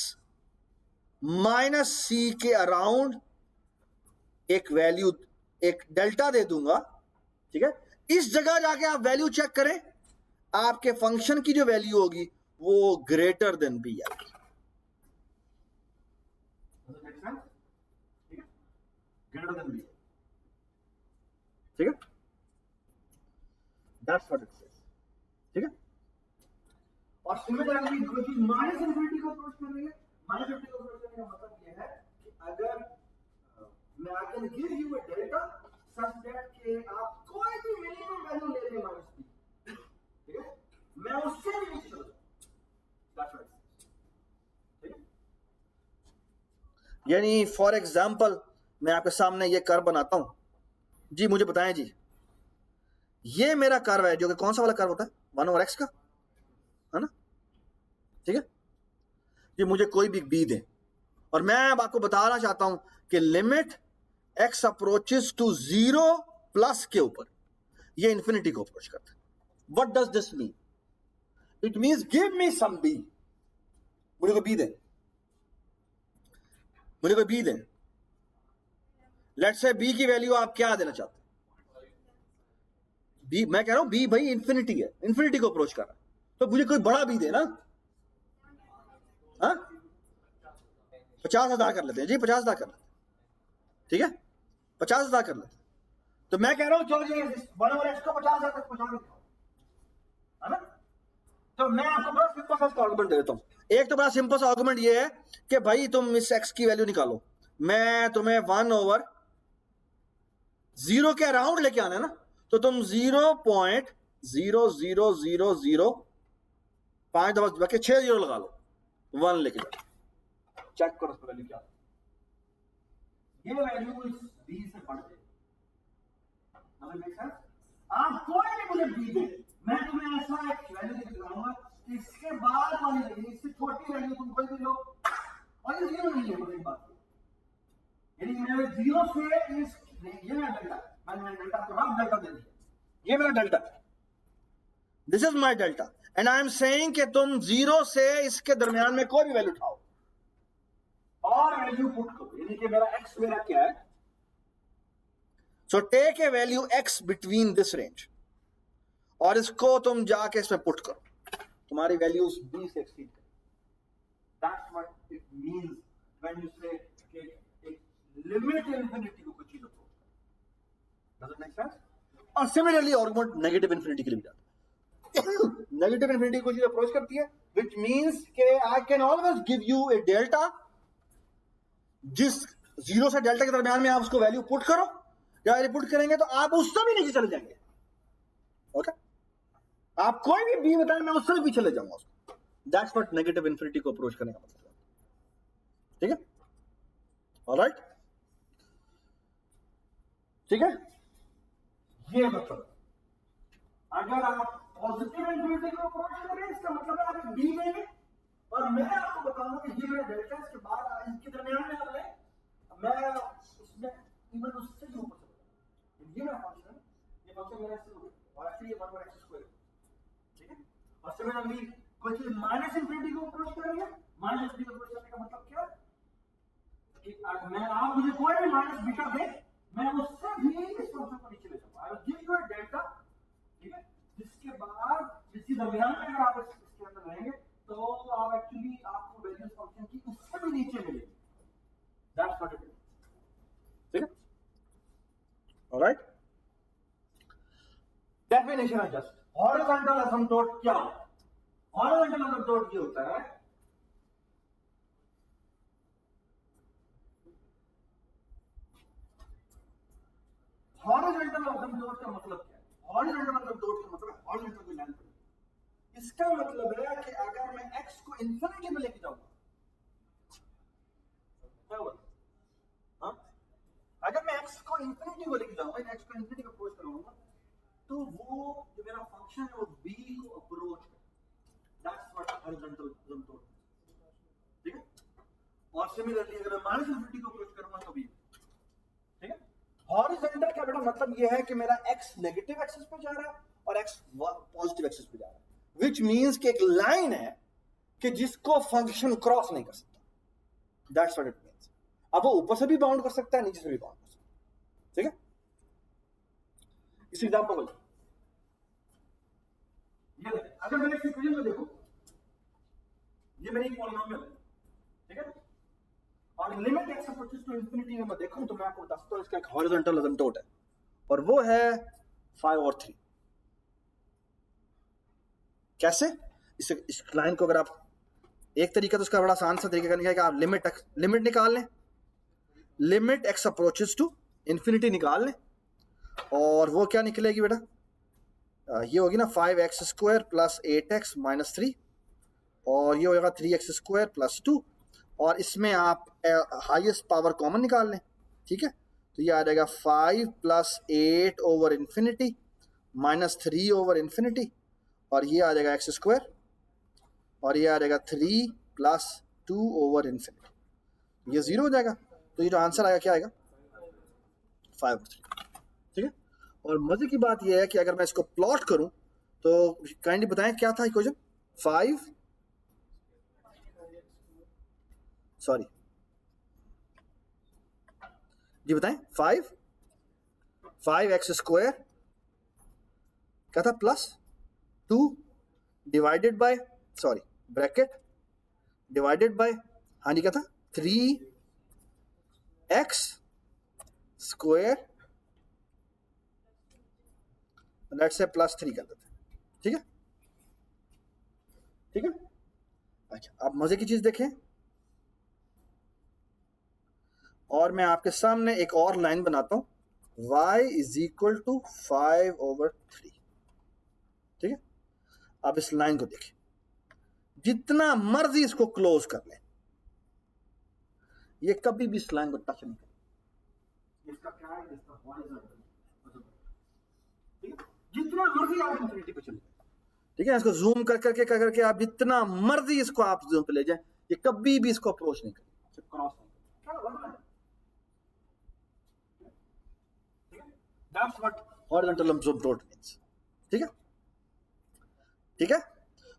माइनस सी के अराउंड एक वैल्यू, एक डेल्टा दे दूंगा, ठीक है, इस जगह जाके आप वैल्यू चेक करें, आपके फंक्शन की जो वैल्यू होगी वो ग्रेटर देन बी आएगी, ग्रेटर देन बी, ठीक है, दैट्स व्हाट इट सेज, ठीक है। और सिमिलरली जो चीज माइनस इंफिनिटी को अप्रोच कर रही है, माइनस इंफिनिटी को अप्रोच करने का मतलब यह है कि अगर मैं I can give you a delta such that कि आप कोई भी मिनिमम वैल्यू ले लें माइनस बी, ठीक है, मैं उससे भी नीचे चला जाऊं, यानी फॉर एग्जाम्पल मैं आपके सामने ये कर्व बनाता हूं जी, मुझे बताएं जी, ये मेरा कर्व है जो कि कौन सा वाला कर्व होता है, 1/x का, है ना, ठीक है। ये मुझे कोई भी बी दे और मैं अब आपको बताना चाहता हूं कि limit x approaches to 0 plus के ऊपर ये इंफिनिटी को अप्रोच करता है। What does this mean? It means give me some B, मुझे कोई बी दे, मुझे कोई बी दे। लेट्स से बी की वैल्यू आप क्या देना चाहते हैं? बी, मैं कह रहा हूं बी भाई इंफिनिटी है, इंफिनिटी को अप्रोच कर रहा है, तो मुझे कोई बड़ा बी दे ना। हाँ, 50,000 कर लेते हैं जी, 50,000 कर लेते हैं, ठीक है, 50,000 कर लेते हैं। तो मैं कह रहा हूं चलो जी 1/x को 50,000 तक पहुंचा देता हूं, है ना। तो मैं आपको बड़ा सिंपल सा आर्गुमेंट दे देता हूं। एक तो बड़ा सिंपल सा आर्गुमेंट ये है कि भाई तुम इस x की वैल्यू निकालो, मैं तुम्हें 1/0 के अराउंड लेके आना है ना, तो तुम 0.0000 5 दफा के 6 जीरो लगा लो, 1 लेके जाओ, चेक करो उसकी वैल्यू क्या है। ये वैल्यू इस बी से बढ़ गई। आप कोई भी मुझे बी दे, मैं तुम्हें ऐसा एक वैल्यू दिखाऊंगा, इसके बाद वाली वैल्यू, इससे छोटी वैल्यू तुम कोई भी लो, और ये जीरो नहीं है, बड़ी बात यानी मेरे जीरो से इस, ये मेरा डेल्टा, मैंने डेल्टा को रफ डेल्टा दे दिया, ये मेरा delta, this is my delta, and I am saying कि तुम 0 से इसके दरमियान में कोई भी वैल्यू उठाओ और वैल्यू पुट करो, यानी कि मेरा x मेरा क्या है। So take a value x between this range और इसको तुम जाके इसमें पुट करो, तुम्हारी वैल्यूज b से एक्सीड करें। That's what it means when you say कि एक लिमिट इंफिनिटी को कोई चीज अप्रोच करे। Does it make sense? और सिमिलरली आर्गुमेंट नेगेटिव इंफिनिटी के लिए भी जाता है। नेगेटिव इंफिनिटी को चीज अप्रोच करती है, व्हिच मींस कि I can always give you a delta, जिस 0 से डेल्टा के दरमियान में आप उसको वैल्यू पुट करो, या पुट करेंगे तो आप उससे भी नीचे चले जाएंगे। ओके, आप कोई भी बी बताएं, मैं उससे भी पीछे ले जाऊंगा उसको। दैट्स व्हाट नेगेटिव इंफिनिटी को अप्रोच करने का मतलब है, ठीक है, ऑलराइट, ठीक है। ये मतलब अगर आप पॉजिटिव इंफिनिटी को अप्रोच करें, इसका मतलब है आप बी लेंगे और मैं आपको बताऊंगा कि ये मेरा डेल्टा, इसके बाद इनके दरमियान में आप लें, मैं उसमें इवन उससे भी ऊपर चला, ये मेरा फंक्शन है, ये फंक्शन मेरा इससे ऊपर और एक्चुअली ये 1/x², ठीक है। और सिमिलरली कोई चीज माइनस इंफिनिटी को अप्रोच करेंगे, माइनस इंफिनिटी को अप्रोच करने का मतलब क्या है कि मैं, आप मुझे कोई भी माइनस बीटा दे, मैं उससे भी इस फंक्शन को नीचे ले जाऊंगा, I will give you a delta, ठीक है, जिसके बाद जिसके दरमियान में अगर आप इसके अंदर रहेंगे तो आप एक्चुअली आपको वैल्यूज फंक्शन की उससे भी नीचे मिलेगी। दैट्स व्हाट इट इज, ठीक है, ऑलराइट। डेफिनेशन है जस्ट हॉरिजॉन्टल असिम्प्टोट क्या होता है? हॉरिजॉन्टल असिम्प्टोट ये होता है हॉरिजॉन्टल असिम्प्टोट का मतलब क्या है? हॉरिजॉन्टल असिम्प्टोट का मतलब हॉरिजॉन्टल की लेंथ, इसका मतलब है कि अगर मैं x को इंफिनिटी में लेके जाऊंगा, क्या होगा? हाँ, अगर मैं x को इंफिनिटी को लेके जाऊंगा, x को इंफिनिटी को अप्रोच करूंगा, तो वो जो मेरा फंक्शन है वो b को अप्रोच करे। दैट्स व्हाट हॉरिजॉन्टल असिम्प्टोट, ठीक है। और सिमिलरली अगर मैं माइनस इंफिनिटी को अप्रोच करूंगा तो भी, ठीक है। हॉरिजॉन्टल का बेटा मतलब ये है कि मेरा x नेगेटिव एक्सिस पे जा रहा है और x पॉजिटिव एक्सिस पे जा रहा है, which means कि एक लाइन है कि जिसको फंक्शन क्रॉस नहीं कर सकता। That's what it means। अब वो ऊपर से भी बाउंड कर सकता है, नीचे से भी बाउंड कर सकता है, ठीक है। इस एग्जांपल को ये अगर मैंने इक्वेशन को देखो, ये मेरी पॉलिनोमियल है, ठीक है, और limit x approaches to infinity में देखूं तो मैं आपको बताता हूं इसका एक हॉरिजॉन्टल असिम्प्टोट है और वो है 5/3। कैसे? इस लाइन को अगर आप, एक तरीका तो उसका बड़ा आसान सा तरीका करने का है कि आप लिमिट निकाल लें, limit x approaches to infinity निकाल लें, और वो क्या निकलेगी बेटा, ये होगी ना 5x² + 8x - 3, और ये होगा 3x² + 2, और इसमें आप हाईएस्ट पावर कॉमन निकाल लें, ठीक है। तो ये आ जाएगा 5 + 8 ओवर इन्फिनिटी -3 ओवर इन्फिनिटी, और ये आ जाएगा x², और ये आ जाएगा 3 + 2 ओवर इन्फिनिटी, ये 0 हो जाएगा। तो ये जो आंसर आएगा क्या आएगा, 5/3, ठीक है। और मजे की बात ये है कि अगर मैं इसको प्लॉट करूं तो काइंडली बताएं क्या था इक्वेशन, 5 सॉरी जी बताएं, 5x² क्या था +2 divided by sorry bracket divided by, हाँ जी क्या था 3x² लेट्स से +3 कर देते हैं, ठीक है, ठीक है। अच्छा अब मजे की चीज देखें, और मैं आपके सामने एक और लाइन बनाता हूं, y = 5/3, ठीक है। अब इस लाइन को देखें, जितना मर्जी इसको क्लोज कर लें, ये कभी भी इस लाइन को टच नहीं करें, इसका क्या है, इसका हॉरिजॉन्टल, ठीक है। जितना मर्जी आप इन्फिनिटी पे चले, ठीक है, इसको जूम करके आप जितना मर्जी इसको आप जूम पे ले जाएं, ये कभी भी इसको अप्रोच नहीं करें, क्रॉस नहीं करें। That's what horizontal asymptote means, ठीक है, ठीक है।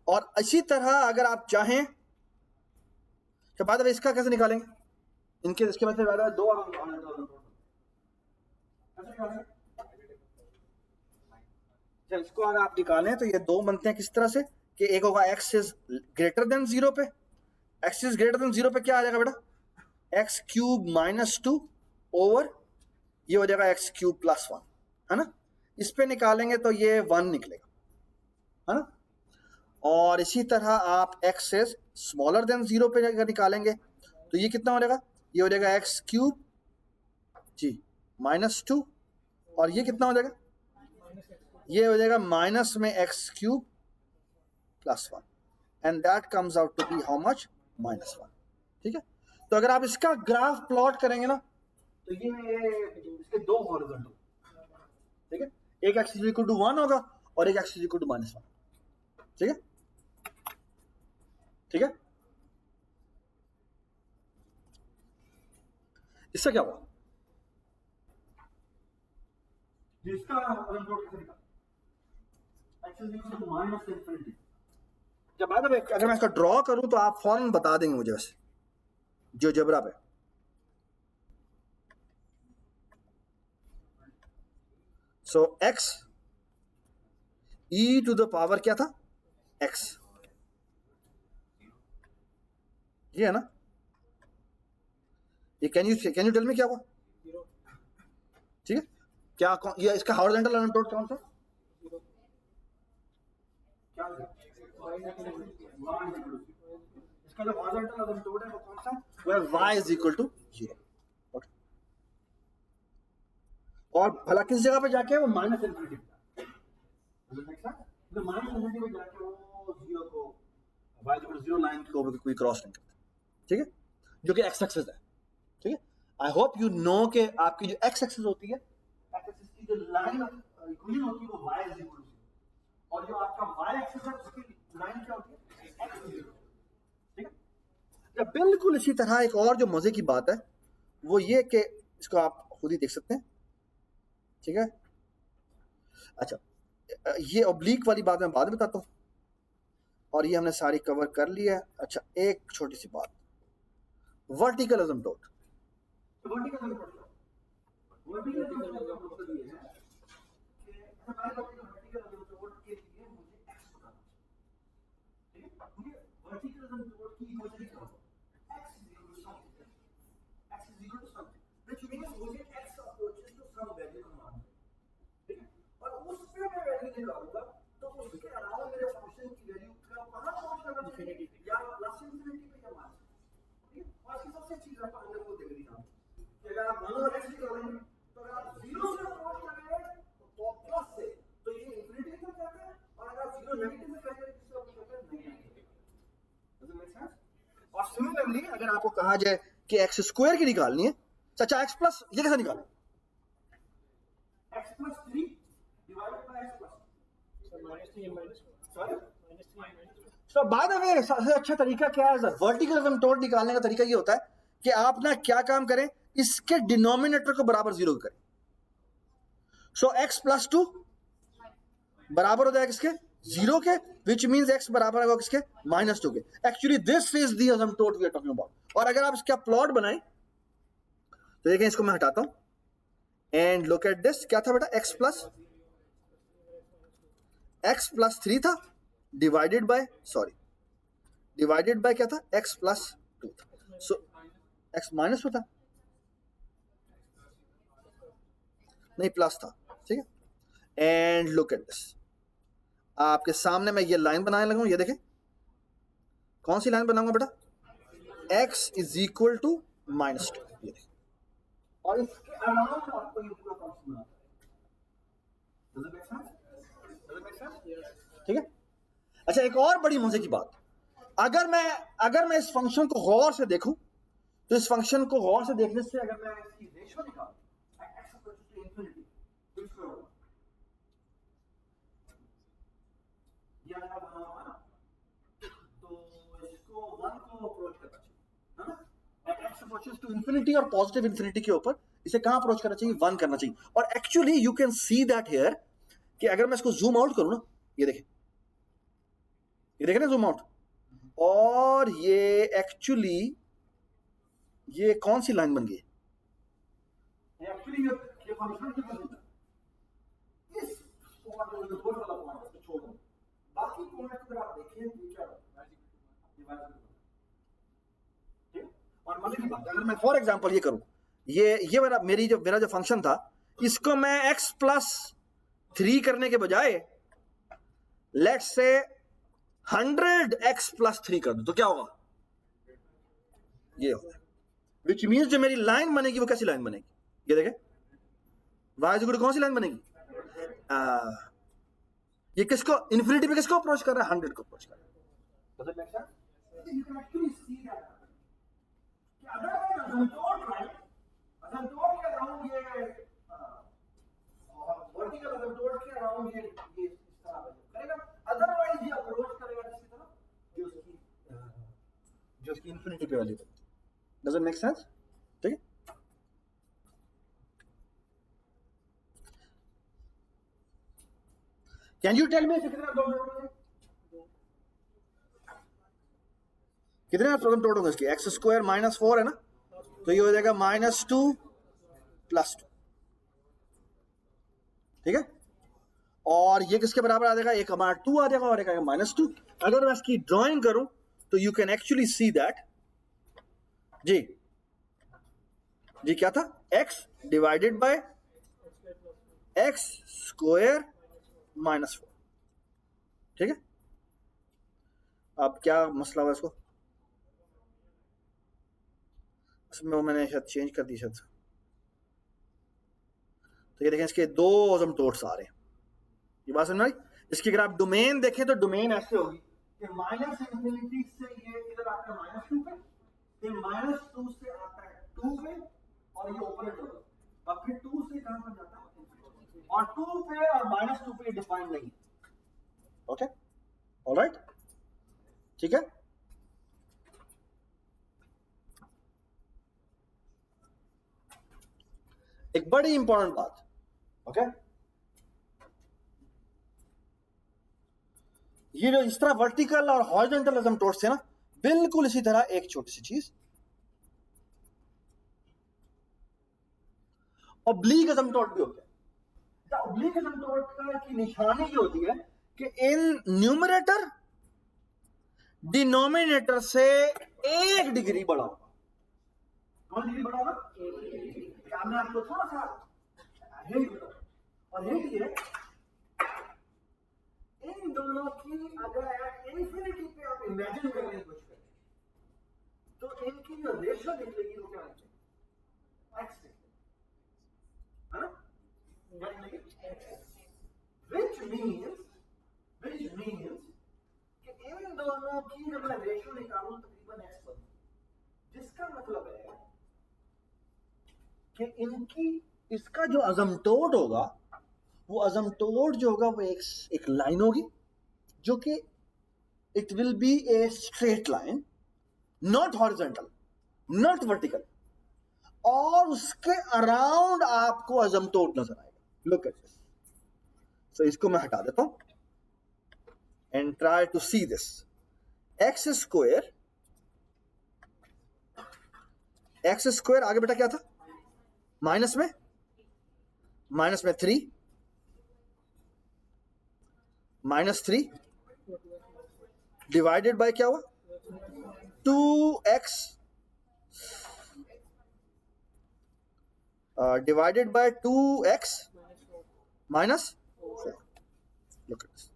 और इसी तरह अगर आप चाहें तो बाद में इसका कैसे निकालेंगे, इनके इसके मतलब ज्यादा 2 इसको अगर आप निकालें तो ये 2 बनते हैं किस तरह से कि एक होगा x इज ग्रेटर देन 0 पे, x इज ग्रेटर देन 0 पे क्या आ जाएगा बेटा, x³ -2 ओवर ये हो जाएगा x³ +1, है ना। इस पे निकालेंगे तो ये 1 निकलेगा, है ना। और इसी तरह आप x इज स्मॉलर देन 0 पे अगर निकालेंगे तो ये कितना हो जाएगा, ये हो जाएगा x³ जी -2, और ये कितना हो जाएगा, ये हो जाएगा माइनस में x³ +1, and that comes out to be how much, -1, ठीक है। तो अगर आप इसका ग्राफ प्लॉट करेंगे ना तो ये इसके 2 हॉरिजॉन्टल, ठीक है, एक x = 1 होगा और एक x = -1, ठीक है, ठीक है। इससे क्या हुआ, जिसका जब अगर मैं इसका ड्रॉ करूं तो आप फौरन बता देंगे मुझे, वैसे जो जबरा पे सो x e⁻ क्या था, x, ये है ना, ये कैन यू टेल मी क्या हुआ, ठीक है। क्या ये इसका हॉरिजॉन्टल असिम्प्टोट कौन सा, क्या इसका जो हॉरिजॉन्टल असिम्प्टोट है वो कौन सा, वो है y = 0, ओके। और भला किस जगह पे जाके वो -∞, तो -∞ पे जाके वो 0 को y = 0 लाइन को कोई क्रॉस नहीं करता, ठीक है, जो कि x एक्सिस है, ठीक है। आई होप यू नो कि आपकी जो x एक्सिस होती है, x एक्सिस की जो लाइन इक्वेशन होती है वो y = 0, और जो आपका y एक्सिस है उसकी लाइन क्या होती है, x 0, ठीक है। जब बिल्कुल इसी तरह एक और जो मजे की बात है वो ये कि इसको आप खुद ही देख सकते हैं, ठीक है। अच्छा ये ऑब्लिक वाली बात मैं बाद में बताता हूँ, और ये हमने सारी कवर कर ली है। अच्छा एक छोटी सी बात, वर्टिकल असिम्प्टोट, वर्टिकल असिम्प्टोट के लिए मुझे x बताना, ठीक है, मुझे वर्टिकल असिम्प्टोट की इक्वेशन क्या होगा, x = something, which means मुझे x approaches to some value का मान, ठीक है, और उससे मैं वैल्यू निकालूंगा तो उसके अलावा मेरे फंक्शन की वैल्यू का कहां पहुंच करना चाहिए, या +∞ पे या माइनस, ठीक है। और इसकी सबसे अच्छी बात हमने वो देख ली था कि अगर आप 1 और x निकालेंगे तो अगर आप 0 से अप्रोच करेंगे तो प्लस से तो ये इन्फिनिटी की तरफ जाता है, और अगर आप 0 नेगेटिव में करेंगे तो इससे अप्रोच करते हैं negative, does it make sense. और सिमिलरली अगर आपको कहा जाए कि एक्स स्क्वायर की निकालनी है, अच्छा एक्स प्लस, ये कैसे निकालें? X plus 3 divided by x plus, so by the way सबसे अच्छा तरीका क्या है वर्टिकल एसिम्पटोट निकालने का? तरीका ये होता है कि आप ना क्या काम करें, इसके डिनोमिनेटर को बराबर जीरो करें। सो एक्स प्लस 2 बराबर हो जाएगा किसके? जीरो के, विच मींस एक्स बराबर होगा किसके? माइनस 2 के। Actually this is the asymptote we are talking about. और अगर आप इसका प्लॉट बनाएं तो देखें, इसको मैं हटाता हूं एंड लुक एट दिस। क्या था बेटा? एक्स प्लस 3 था divided by, sorry divided by क्या था? एक्स प्लस 2 था। सो एक्स माइनस 2 था, नहीं प्लस था, ठीक है। एंड लुक एट दिस, आपके सामने मैं ये लाइन बनाने लगा हूं, ये देखें कौन सी लाइन बनाऊंगा बेटा? x is equal to minus 2, ये देखें। और इसके अराउंड आपको ये पूरा फंक्शन बनाना है, ठीक है। अच्छा, एक और बड़ी मजे की बात, अगर मैं इस फंक्शन को गौर से देखूं तो इस फंक्शन को गौर से देखने से अगर मैं इसकी रेशियो निकालूं x इक्वल टू इंफिनिटी, तो इसको या तो इसको 1 को अप्रोच करना चाहिए, है ना? At x approaches to infinity और पॉजिटिव इंफिनिटी के ऊपर इसे कहां अप्रोच करना चाहिए? 1 करना चाहिए। और actually you can see that here कि अगर मैं इसको जूम आउट करूं ना, ये देखें ना जूम आउट, और ये एक्चुअली ये कौन सी लाइन बन गई? एक्चुअली ये फंक्शन की वजह से इस पॉइंट को जो वाला पॉइंट है छोड़ दो, बाकी पॉइंट अगर आप देखें तो क्या डिवाइड, ठीक। और मजे की बात, अगर मैं फॉर एग्जांपल ये करूं, ये मेरा जो फंक्शन था, इसको मैं x प्लस 3 करने के बजाय लेट्स से 100x प्लस 3 कर दूं, तो क्या होगा? ये होगा, विच मीन्स जो मेरी लाइन बनेगी वो कैसी लाइन बनेगी? ये देखें, y इक्वल टू कौन सी लाइन बनेगी? ये किसको इंफिनिटी पे किसको अप्रोच कर रहा है? 100 को अप्रोच कर रहा है। Does it make sense? You can actually see that. कि अगर मैं asymptote के अराउंड ये वर्टिकल asymptote के अराउंड ये इस तरह करेगा, अदरवाइज ये अप्रोच करेगा किसी तरह जो उसकी इंफिनिटी पे वैल्यू है। Does it make sense? ठीक है। Can you tell me कितने प्रॉब्लम टोट होंगे इसकी? एक्स स्क्वायर माइनस 4 है ना, तो ये हो जाएगा माइनस 2 प्लस 2, ठीक है। और ये किसके बराबर आ जाएगा? एक हमारा 2 आ जाएगा और एक आएगा माइनस 2। अगर मैं इसकी ड्राइंग करूं तो you can actually see that जी क्या था? x divided by x square minus 4, ठीक है। अब क्या मसला हुआ इसको? इसमें मैंने शायद चेंज कर दी शायद, तो ये देखें इसके दो एसिम्पटोट्स आ रहे हैं, ये बात समझ आई? इसकी अगर आप डोमेन देखें तो डोमेन ऐसे होगी कि माइनस इंफिनिटी से ये इधर आता है माइनस 2 पे, फिर माइनस 2 से आता है 2 पे, और ये ओपन होगा, और फिर 2 से कहां पर जाता है? और 2 पे और माइनस 2 पे डिफाइन नहीं, ओके ऑलराइट, ठीक है। एक बड़ी इंपॉर्टेंट बात, ओके, ये जो इस तरह वर्टिकल और हॉरिजॉन्टल एसिम्पटोट्स थे ना, बिल्कुल इसी तरह एक छोटी सी चीज ऑब्लिक एसिम्पटोट भी होता है। ऑब्लिक एसिम्पटोट का की निशानी ये होती है कि इन न्यूमरेटर डिनोमिनेटर से 1 डिग्री बड़ा होगा। कौन डिग्री बड़ा होगा? मैं आपको थोड़ा सा हिंट दूं, और हिंट ये इन दोनों की अगर इंफिनिटी पे आप इमेजिन करने की कोशिश करें तो इनकी जो रेशियो निकलेगी वो क्या निकलेगी? x निकलेगी, है ना? क्या निकलेगी? which means कि इन दोनों की जब मैं रेशियो निकालूं तकरीबन x बनेगी। कि इनकी इसका जो अजमटोट होगा वो अजमटोट जो होगा वो एक लाइन होगी जो कि it will B a straight line, not horizontal, not vertical, और उसके अराउंड आपको अजमटोट नजर आएगा. Look at this. सो इसको मैं हटा देता हूं and try to see this. X square आगे बेटा क्या था? माइनस में 3 -3 डिवाइडेड बाय क्या हुआ? 2x divided by 2x minus 4. Look at this.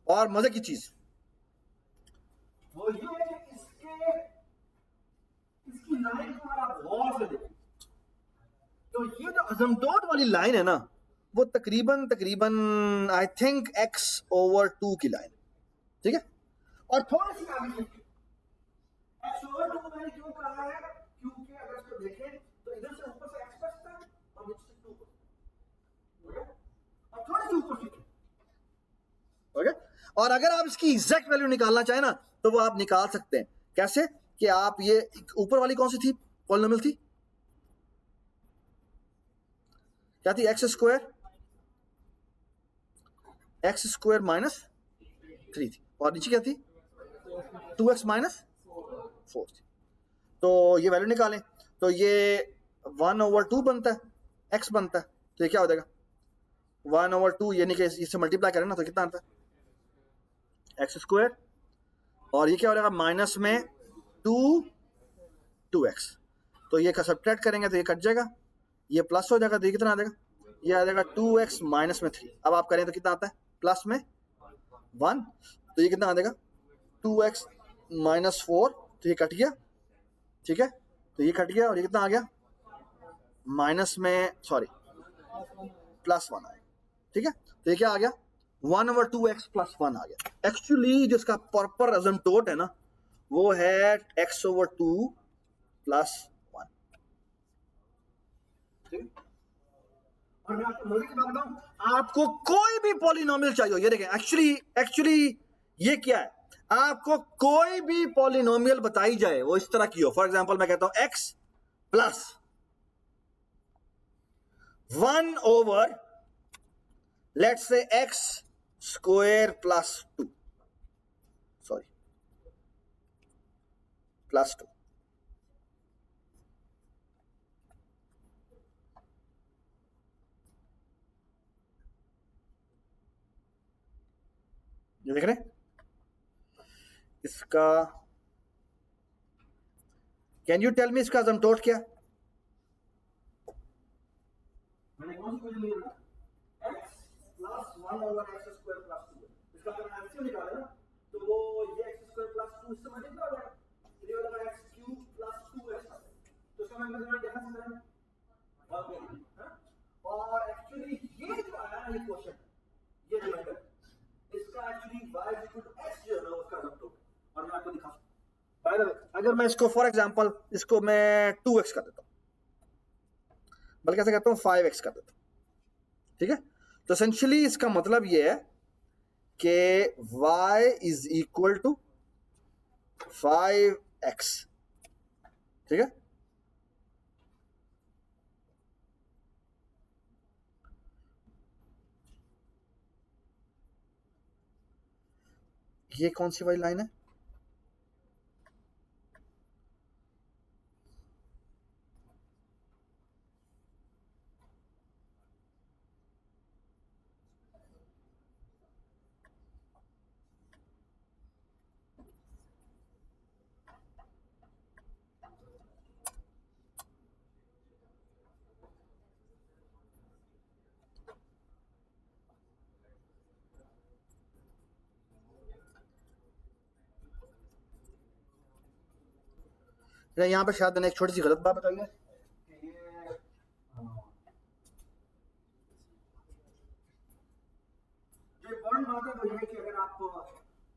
और मजे की चीज वो ये है कि इसकी लाइन को अगर आप गौर से देखें तो ये जो अजमटोट वाली लाइन है ना वो तकरीबन आई थिंक x/2 की लाइन, ठीक है. और थोड़ी सी आगे देखिए, x/2 को मैंने क्यों कहा है? क्योंकि अगर इसको देखें तो इधर से ऊपर से x बचता है और नीचे से 2 बचता है, और थोड़ी सी ऊपर सीखे. ओके. और अगर आप इसकी एग्जैक्ट वैल्यू निकालना चाहें ना तो वो आप निकाल सकते हैं. कैसे? कि आप ये ऊपर वाली कौन सी थी पॉलिनोमियल थी? क्या थी? एक्स स्क्वायर -3 थी, और नीचे क्या थी? 2x - 4 थी. तो ये वैल्यू निकालें तो ये 1/2 बनता है, x बनता है. तो ये क्या हो जाएगा? 1/2 यानी कि इससे मल्टीप्लाई करें ना तो कितना आता है? एक्स स्क्वायर, और ये क्या हो जाएगा? माइनस में 2x. तो ये का सब्ट्रैक्ट करेंगे तो ये कट जाएगा, ये प्लस हो जाएगा तो ये कितना आ जाएगा? ये आ जाएगा 2x माइनस में 3. अब आप करें तो कितना आता है? प्लस में 1. तो ये कितना आ जाएगा? 2x minus 4. तो ये कट गया, ठीक है. तो ये कट गया और ये कितना आ गया? माइनस में प्लस 1 आएगा, ठीक है. तो ये क्या आ गया? 1/2x + 1 आ गया. एक्चुअली जिसका प्रॉपर अजमटोट है ना वो है x/2 + 1. ठीक है. और मैं आपको मजे की बात बताऊं, आपको कोई भी पॉलिनोमियल चाहिए हो, ये देखें एक्चुअली ये क्या है? आपको कोई भी पॉलिनोमियल बताई जाए वो इस तरह की हो. फॉर एग्जांपल मैं कहता हूं x + 1/, let's say x square +2 +2. ये देख रहे हैं इसका? कैन यू टेल मी इसका अजमटोट क्या? मैंने कौन सी क्वेश्चन ली है? x + 1/x² + 2. इसका अगर एलसीएम निकाले ना तो वो ये x² + 2 इससे मल्टीप्लाई हो जाएगा. ये हो जाएगा x³ + 2x. तो इसका मैं डिफरेंस करें और एक्चुअली ये जो आया ना ये क्वेश्चन, ये रिमाइंडर, इसका एक्चुअली y = x जो है ना उसका अजमटोट. और मैं आपको दिखा सकता हूं. बाय द वे अगर मैं इसको फॉर एग्जांपल इसको मैं 2x कर देता हूं, बल्कि ऐसे करता हूं 5x कर देता हूं, ठीक है. तो एसेंशियली इसका मतलब ये है कि y = 5x, ठीक है. ये कौन सी वाली लाइन है? यहाँ पे शायद मैंने एक छोटी सी गलत बात बताई है.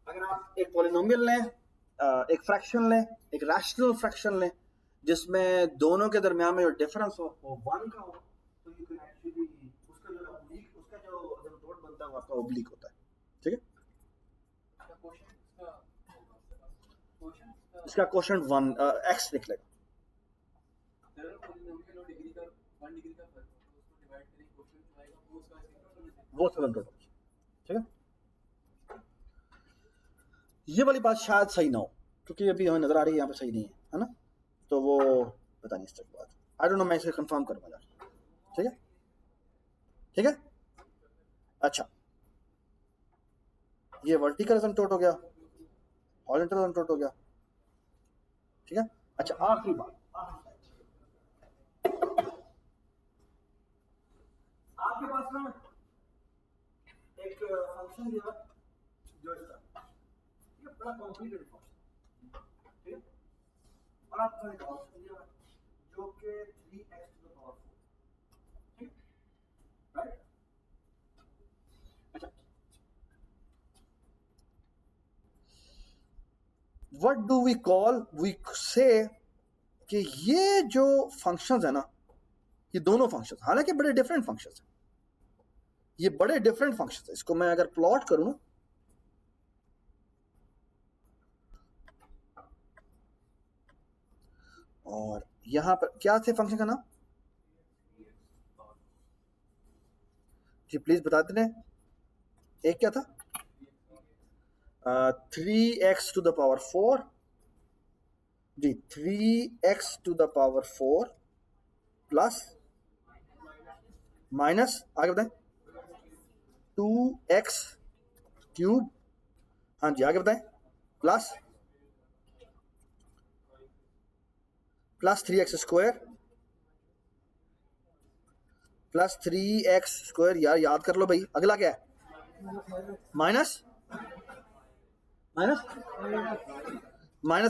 अगर आप एक पॉलिनोमियल लें, एक फ्रैक्शन लें, एक रैशनल फ्रैक्शन लें, जिसमें दोनों के दरमियान में जो डिफरेंस हो वो 1 का हो, तो यू कैन एक्चुअली उसका जो असिम्प्टोट बनता है वो आपका ओब्लिक होता है। ठीक है, इसका क्वेश्चन 1 x निकलेगा। वो असिम्प्टोट। ठीक है, ये वाली बात शायद सही ना हो क्योंकि अभी हमें नजर आ रही है यहाँ पे सही नहीं है ना, तो वो पता नहीं इसके बाद आई डोंट नो, मैं इसे कंफर्म करूंगा। ठीक है, ठीक है। अच्छा, ये वर्टिकल असिम्प्टोट हो गया, हॉरिजॉन्टल असिम्प्टोट हो गया। ठीक है, अच्छा आखिरी बात, आपके पास ना एक फंक्शन दिया जो इसका, ये बड़ा कॉम्प्लिकेटेड फंक्शन, ठीक है, और आपको एक ऑप्शन दिया जो कि 3x to the power 4, ठीक, राइट। अच्छा, what do we call, we say कि ये जो फंक्शंस है ना, ये दोनों फंक्शंस हालांकि बड़े डिफरेंट फंक्शंस हैं, ये बड़े डिफरेंट फंक्शंस हैं। इसको मैं अगर प्लॉट करूं, और यहां पर क्या थे फंक्शन का नाम जी, प्लीज बता दें। एक क्या था, 3x to the power 4 जी, 3x to the power 4 plus minus आगे बताएं 2x क्यूब, हाँ जी आगे बताएं, plus 3x square plus 3x square, यार याद कर लो भाई, अगला क्या है, माइनस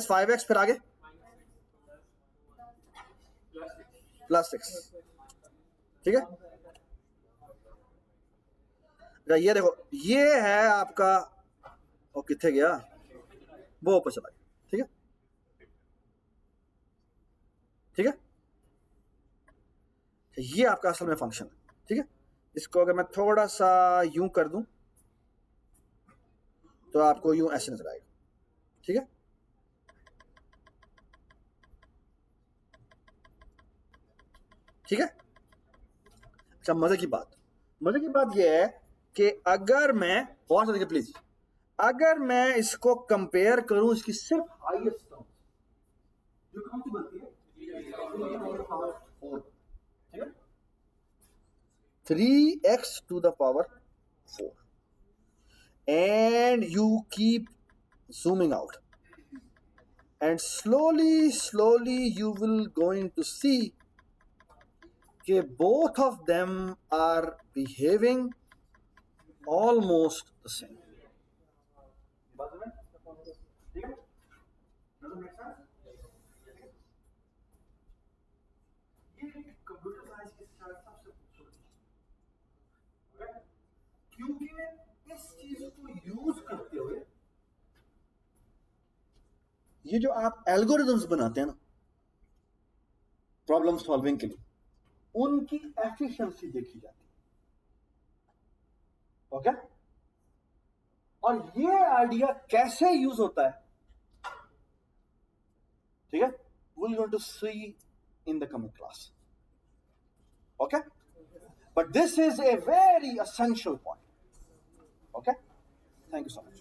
5x, फिर आगे प्लस 6। ठीक है, ये देखो ये है आपका, और कितने गया वो ऊपर चला गया। ठीक है, ठीक है, ये आपका असल में फंक्शन है। ठीक है, इसको अगर मैं थोड़ा सा यूं कर दूं तो आपको यूं ऐसे नजर आएगा। ठीक है, ठीक है। अच्छा, मजे की बात यह है कि अगर मैं, बहुत देखिए प्लीज, अगर मैं इसको कंपेयर करूं इसकी सिर्फ हाईएस्ट टर्म जो कौन सी बनती है, 3x to the power 4, and you keep zooming out, and slowly you will going to see that both of them are behaving almost the same. क्योंकि इस चीज को यूज करते हुए ये जो आप एल्गोरिथम्स बनाते हैं ना प्रॉब्लम सॉल्विंग के लिए, उनकी एफिशिएंसी देखी जाती है। ओके, और ये आइडिया कैसे यूज होता है, ठीक है, we're going to see in the coming class. Okay, but this is a very essential point. Okay, thank you so much.